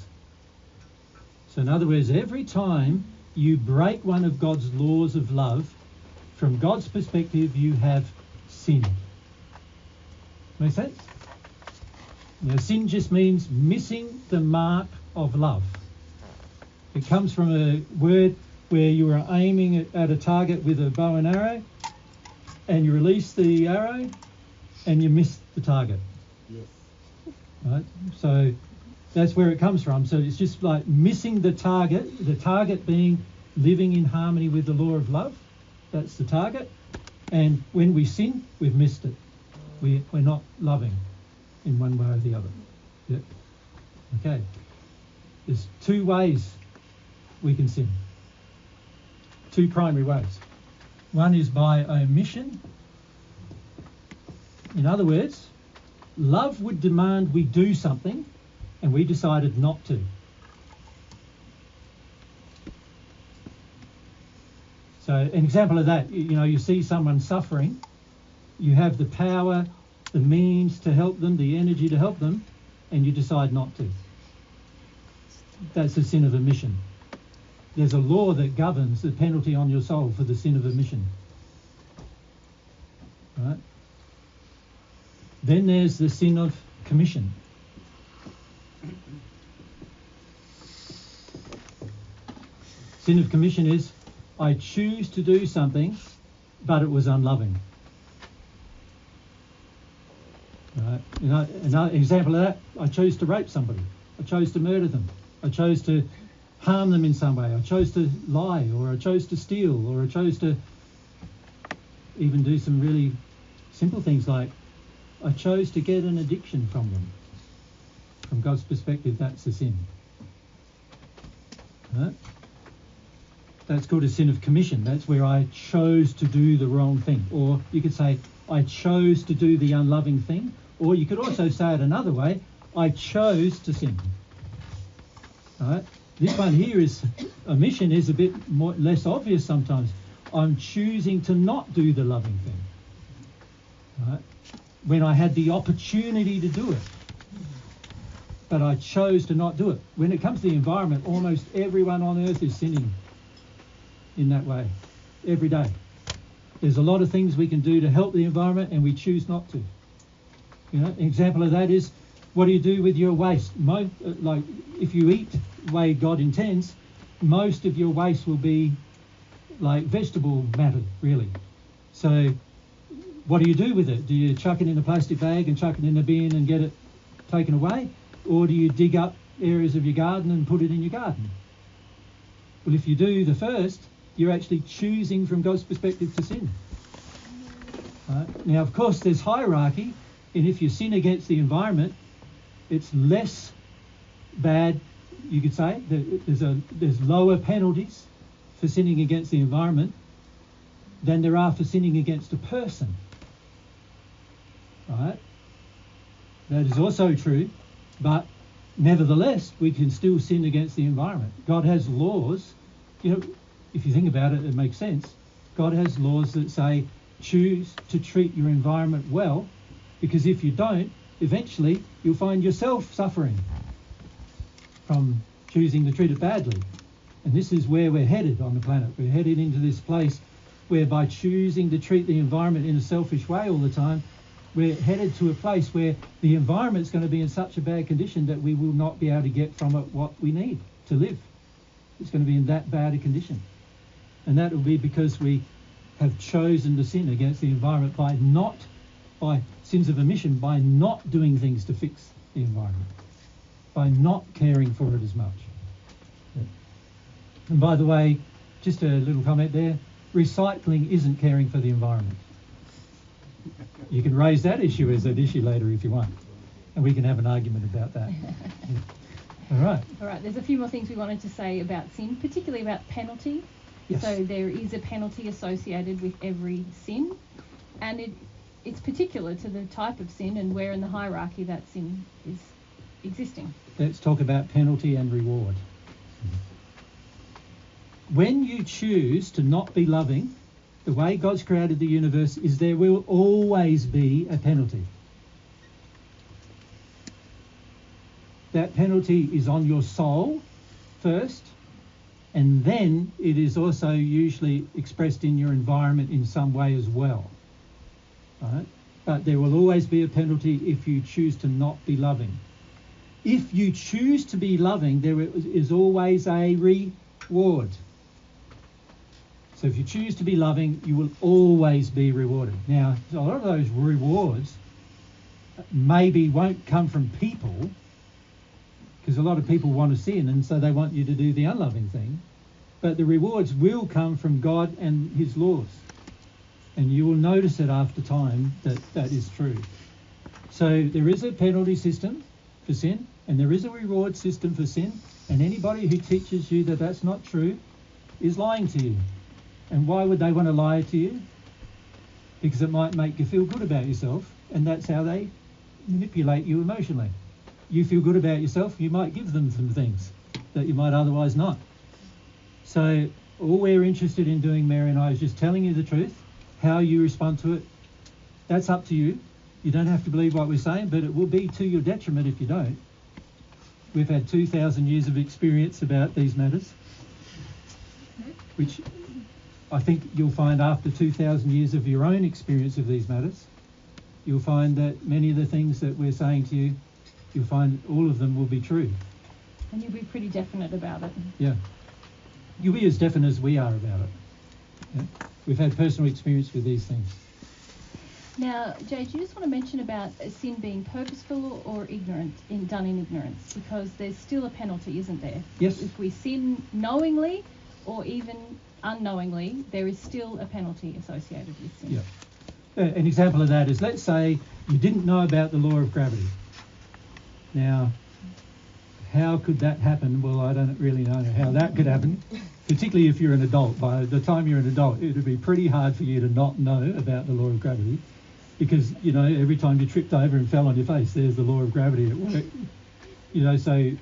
So in other words, every time you break one of God's laws of love, from God's perspective, you have sinned. Make sense? Now, sin just means missing the mark of love. It comes from a word where you are aiming at a target with a bow and arrow, and you release the arrow, and you miss the target. Yes. Right? So that's where it comes from. So it's just like missing the target being living in harmony with the law of love. That's the target. And when we sin, we've missed it. We're not loving in one way or the other. Yep. Okay. There's two ways we can sin. Two primary ways. One is by omission. In other words, love would demand we do something and we decided not to. So an example of that, you see someone suffering, you have the power, the means to help them, the energy to help them, and you decide not to. That's a sin of omission. There's a law that governs the penalty on your soul for the sin of omission. Right? Then there's the sin of commission. Sin of commission is, I choose to do something, but it was unloving. Right? Another example of that, I chose to rape somebody. I chose to murder them. I chose to harm them in some way. I chose to lie, or I chose to steal, or I chose to even do some really simple things like I chose to get an addiction from them. From God's perspective, that's a sin. Right? That's called a sin of commission. That's where I chose to do the wrong thing. Or you could say, I chose to do the unloving thing. Or you could also say it another way, I chose to sin. All right? This one here is, omission is a bit less obvious sometimes. I'm choosing to not do the loving thing. All right? When I had the opportunity to do it. But I chose to not do it. When it comes to the environment, almost everyone on earth is sinning in that way, every day. There's a lot of things we can do to help the environment and we choose not to. An example of that is, what do you do with your waste? Like if you eat the way God intends, most of your waste will be like vegetable matter, really. So what do you do with it? Do you chuck it in a plastic bag and chuck it in a bin and get it taken away? Or do you dig up areas of your garden and put it in your garden? Well, if you do the first, you're actually choosing from God's perspective to sin. Now, of course, there's hierarchy, and if you sin against the environment, it's less bad, you could say. There's lower penalties for sinning against the environment than there are for sinning against a person. Right? That is also true, but nevertheless, we can still sin against the environment. God has laws. If you think about it, it makes sense. God has laws that say, choose to treat your environment well, because if you don't, eventually you'll find yourself suffering from choosing to treat it badly. And this is where we're headed on the planet. We're headed into this place where by choosing to treat the environment in a selfish way all the time, we're headed to a place where the environment's going to be in such a bad condition that we will not be able to get from it what we need to live. It's going to be in that bad a condition. And that will be because we have chosen to sin against the environment by sins of omission, by not doing things to fix the environment, by not caring for it as much. Yeah. And by the way, just a little comment there, recycling isn't caring for the environment. You can raise that issue as an issue later if you want, and we can have an argument about that. Yeah. All right, there's a few more things we wanted to say about sin, particularly about penalty. Yes. So there is a penalty associated with every sin, and it's particular to the type of sin and where in the hierarchy that sin is existing. Let's talk about penalty and reward. When you choose to not be loving, the way God's created the universe is there will always be a penalty. That penalty is on your soul first, and then it is also usually expressed in your environment in some way as well. Right? But there will always be a penalty if you choose to not be loving. If you choose to be loving, there is always a reward. So if you choose to be loving, you will always be rewarded. Now, a lot of those rewards maybe won't come from people, because a lot of people want to sin, and so they want you to do the unloving thing. But the rewards will come from God and his laws. And you will notice it after time that that is true. So there is a penalty system for sin, and there is a reward system for sin. And anybody who teaches you that that's not true is lying to you. And why would they want to lie to you? Because it might make you feel good about yourself, and that's how they manipulate you emotionally. You feel good about yourself, you might give them some things that you might otherwise not. So all we're interested in doing, Mary and I, is just telling you the truth. How you respond to it, that's up to you. You don't have to believe what we're saying, but it will be to your detriment if you don't. We've had 2,000 years of experience about these matters, which I think you'll find after 2,000 years of your own experience of these matters, you'll find that many of the things that we're saying to you, you'll find all of them will be true. And you'll be pretty definite about it. Yeah. You'll be as definite as we are about it. Yeah? We've had personal experience with these things. Now, Jay, do you just want to mention about sin being purposeful or ignorant, done in ignorance? Because there's still a penalty, isn't there? Yes. If we sin knowingly or even unknowingly, there is still a penalty associated with sin. Yeah. An example of that is, let's say you didn't know about the law of gravity. Now, how could that happen? Well, I don't really know how that could happen, particularly if you're an adult. By the time you're an adult, it would be pretty hard for you to not know about the law of gravity, because, you know, every time you tripped over and fell on your face, there's the law of gravity at work. You know, so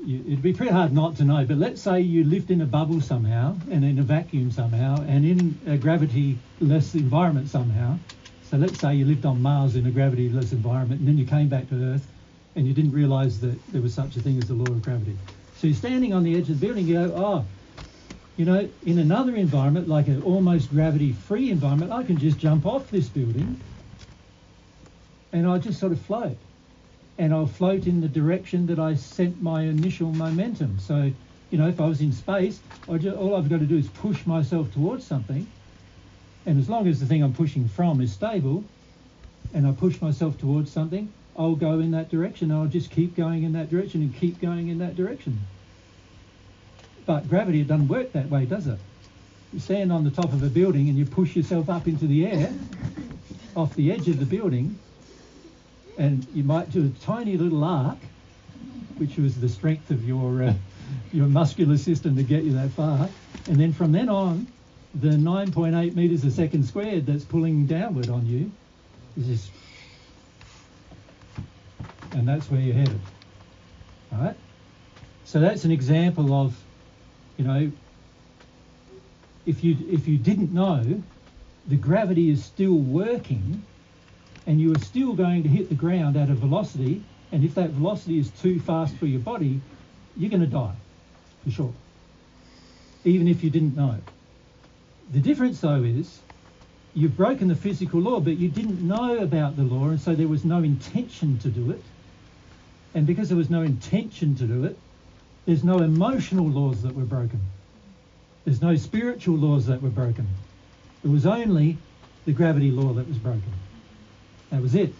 it'd be pretty hard not to know. But let's say you lived in a bubble somehow, and in a vacuum somehow, and in a gravity-less environment somehow. So let's say you lived on Mars in a gravity-less environment, and then you came back to Earth, and you didn't realise that there was such a thing as the law of gravity. So you're standing on the edge of the building, you go, oh, you know, in another environment, like an almost gravity-free environment, I can just jump off this building and I'll just sort of float. And I'll float in the direction that I sent my initial momentum. So, you know, if I was in space, all I've got to do is push myself towards something. And as long as the thing I'm pushing from is stable, and I push myself towards something, I'll go in that direction. I'll just keep going in that direction and keep going in that direction. But gravity, it doesn't work that way, does it? You stand on the top of a building and you push yourself up into the air off the edge of the building, and you might do a tiny little arc, which was the strength of your muscular system to get you that far. And then from then on, the 9.8 metres a second squared that's pulling downward on you is just... and that's where you're headed. All right? So that's an example of, you know, if you didn't know, the gravity is still working, and you are still going to hit the ground at a velocity, and if that velocity is too fast for your body, you're going to die, for sure, even if you didn't know it. The difference, though, is you've broken the physical law, but you didn't know about the law, and so there was no intention to do it. And because there was no intention to do it, there's no emotional laws that were broken. There's no spiritual laws that were broken. It was only the gravity law that was broken. That was it.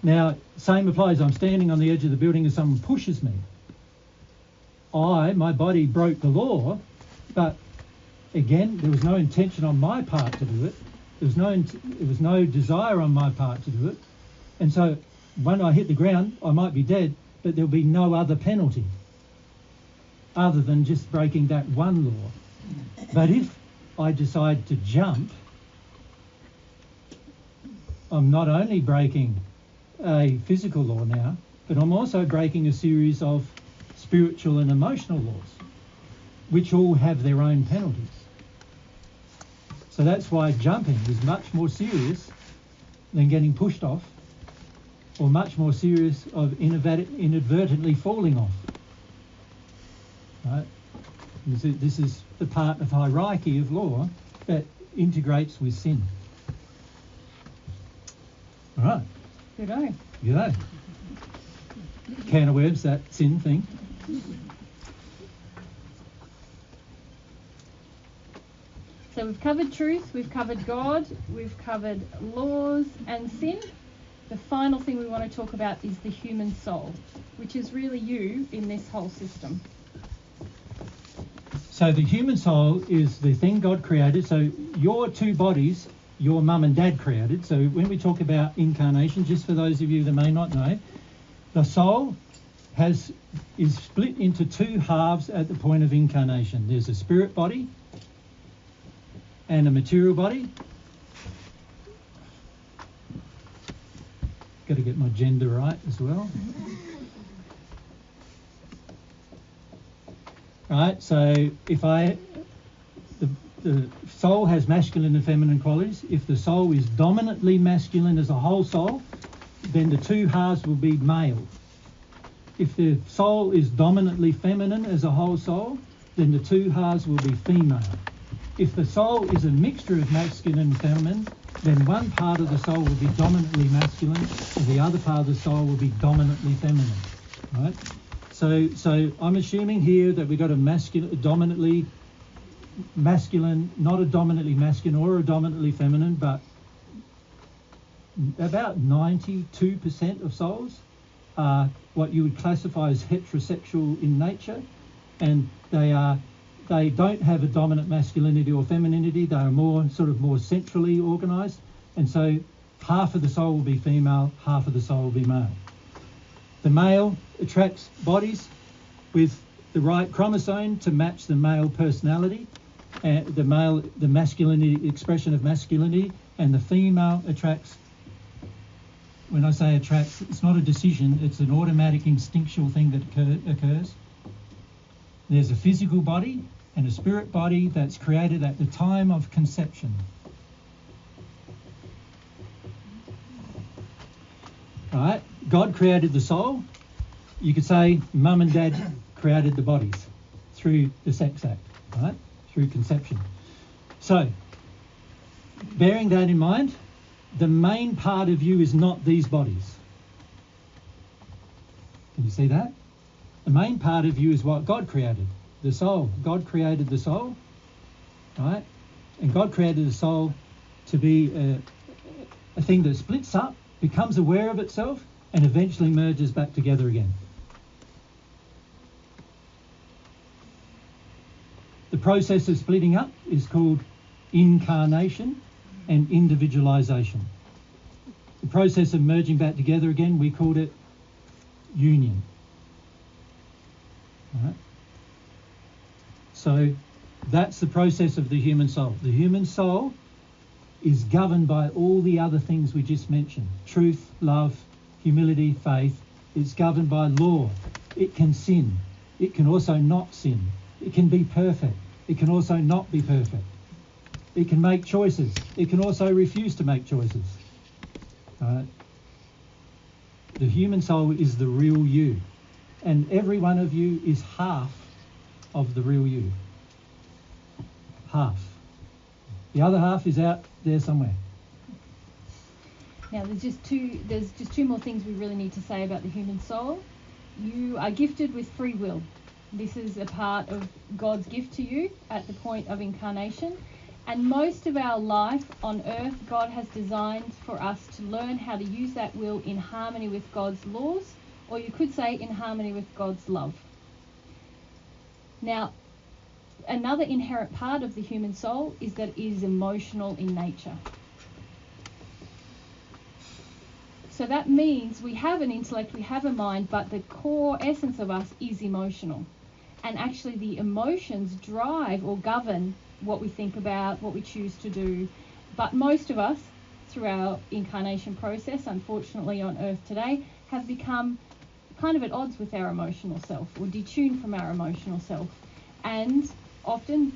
Now, same applies. I'm standing on the edge of the building and someone pushes me. My body broke the law, but again, there was no intention on my part to do it. There was no desire on my part to do it. And so when I hit the ground, I might be dead, but there'll be no other penalty other than just breaking that one law. But if I decide to jump, I'm not only breaking a physical law now, but I'm also breaking a series of spiritual and emotional laws, which all have their own penalties. So that's why jumping is much more serious than getting pushed off, or much more serious of inadvertently falling off. Right? This is the part of hierarchy of law that integrates with sin. All right. Good eye. Yeah. Can of worms, that sin thing. So we've covered truth, we've covered God, we've covered laws and sin. The final thing we want to talk about is the human soul, which is really you in this whole system. So the human soul is the thing God created. So your two bodies, your mum and dad created. So when we talk about incarnation, just for those of you that may not know, the soul is split into two halves at the point of incarnation. There's a spirit body and a material body. Got to get my gender right as well. Right, so if the soul has masculine and feminine qualities. If the soul is dominantly masculine as a whole soul, then the two halves will be male. If the soul is dominantly feminine as a whole soul, then the two halves will be female. If the soul is a mixture of masculine and feminine, then one part of the soul will be dominantly masculine and the other part of the soul will be dominantly feminine. Right? So I'm assuming here that we've got a dominantly masculine, not a dominantly masculine or a dominantly feminine, but about 92% of souls are what you would classify as heterosexual in nature, and they don't have a dominant masculinity or femininity. They are more centrally organised, and so half of the soul will be female, half of the soul will be male. The male attracts bodies with the right chromosome to match the male personality, the masculinity, expression of masculinity, and the female attracts. When I say attracts, it's not a decision, it's an automatic instinctual thing that occurs. There's a physical body and a spirit body that's created at the time of conception. Right? God created the soul. You could say mum and dad created the bodies through the sex act, right? Through conception. So, bearing that in mind, the main part of you is not these bodies. Can you see that? The main part of you is what God created, the soul. God created the soul, right? And God created the soul to be a thing that splits up, becomes aware of itself, and eventually merges back together again. The process of splitting up is called incarnation and individualization. The process of merging back together again, we called it union. Right? So that's the process of the human soul. The human soul is governed by all the other things we just mentioned. Truth, love, humility, faith. It's governed by law. It can sin. It can also not sin. It can be perfect. It can also not be perfect. It can make choices. It can also refuse to make choices. The human soul is the real you. And every one of you is half of the real you. Half. The other half is out there somewhere. Now there's just two more things we really need to say about the human soul. You are gifted with free will. This is a part of God's gift to you at the point of incarnation. And most of our life on earth, God has designed for us to learn how to use that will in harmony with God's laws, or you could say in harmony with God's love. Now, another inherent part of the human soul is that it is emotional in nature. So that means we have an intellect, we have a mind, but the core essence of us is emotional. And actually the emotions drive or govern what we think about, what we choose to do. But most of us, through our incarnation process, unfortunately on earth today, have become kind of at odds with our emotional self, or detuned from our emotional self, and often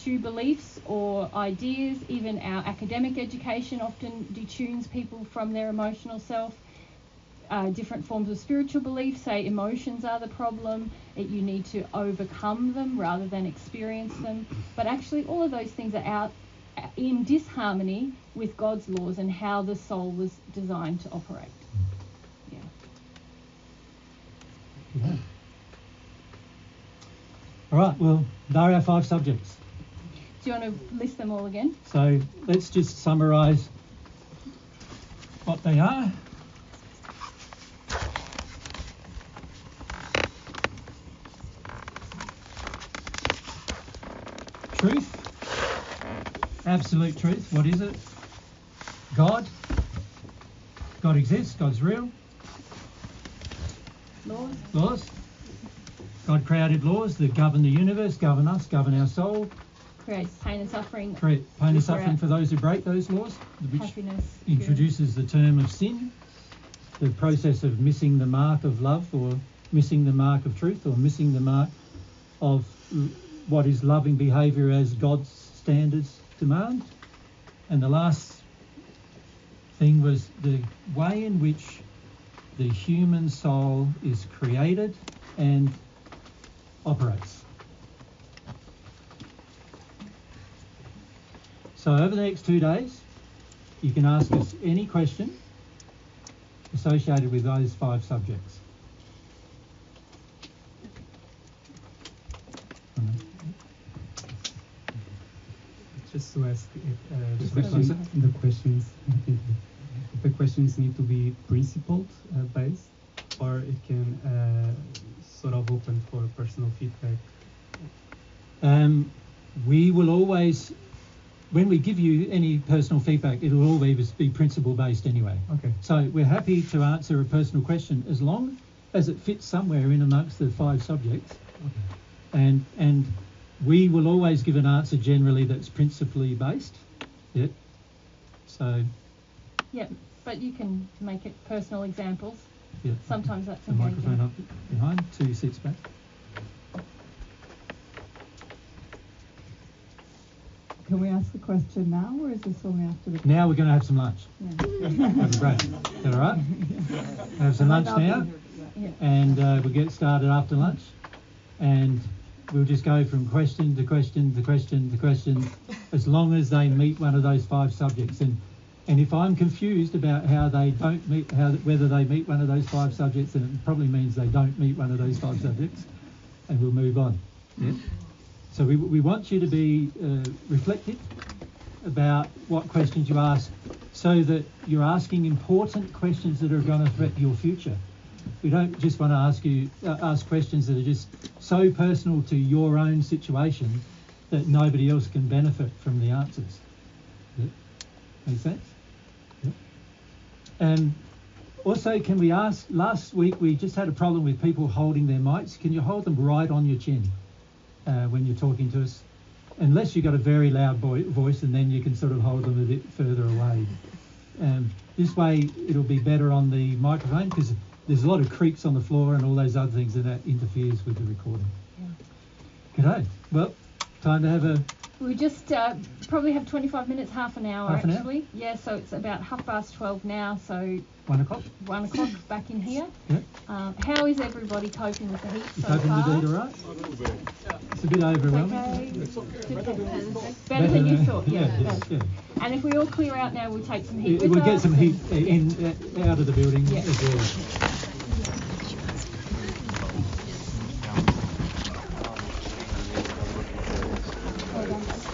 pursue beliefs or ideas. Even our academic education often detunes people from their emotional self. Different forms of spiritual belief say emotions are the problem, you need to overcome them rather than experience them. But actually all of those things are out in disharmony with God's laws and how the soul was designed to operate. Yeah. All right, well, they're our 5 subjects. Do you want to list them all again? So let's just summarise what they are. Truth, absolute truth, what is it? God exists, God's real. Laws. God created laws that govern the universe, govern us, govern our soul. Creates pain and suffering. Create pain and suffering for those who break those laws, which happiness, introduces the term of sin, the process of missing the mark of love, or missing the mark of truth, or missing the mark of what is loving behaviour as God's standards demand. And the last thing was the way in which the human soul is created and operates. So over the next 2 days, you can ask us any question associated with those 5 subjects. Just to ask if the questions need to be principled based, or it can sort of open for personal feedback. We will always, when we give you any personal feedback, it will always be principle based anyway. Okay. So we're happy to answer a personal question as long as it fits somewhere in amongst the 5 subjects. Okay. And we will always give an answer generally that's principally based. Yeah. So. Yeah, but you can make it personal examples. Yeah. Sometimes that's the engaging. microphone up behind, 2 seats back. Can we ask the question now, or is this only after the... Now we're going to have some lunch. Yeah. Have a break. Is that all right? Have some lunch now, and we'll get started after lunch. And we'll just go from question to question to question to question, as long as they meet one of those 5 subjects. And if I'm confused about how they don't meet, whether they meet one of those 5 subjects, then it probably means they don't meet one of those 5 subjects, and we'll move on. Yeah? So we want you to be reflective about what questions you ask, so that you're asking important questions that are going to threaten your future. We don't just want to ask questions that are just so personal to your own situation that nobody else can benefit from the answers. Yeah? Make sense? Yeah. And also, can we ask, last week we just had a problem with people holding their mics. Can you hold them right on your chin when you're talking to us? Unless you've got a very loud voice, and then you can sort of hold them a bit further away. This way it'll be better on the microphone, because there's a lot of creaks on the floor and all those other things, and that interferes with the recording. Yeah. G'day. Well, time to have a... We just probably have 25 minutes, half an hour Half an hour? actually. Yeah, so it's about 12:30 now, so 1 o'clock? 1 o'clock back in here. Yeah. How is everybody coping with the heat You so coping far? with the heat all right? It's a bit overwhelming. Okay. Better than you thought, yeah. Yeah. And if we all clear out now, we'll take some heat with We'll get us some and- heat out of the building Yeah. as well.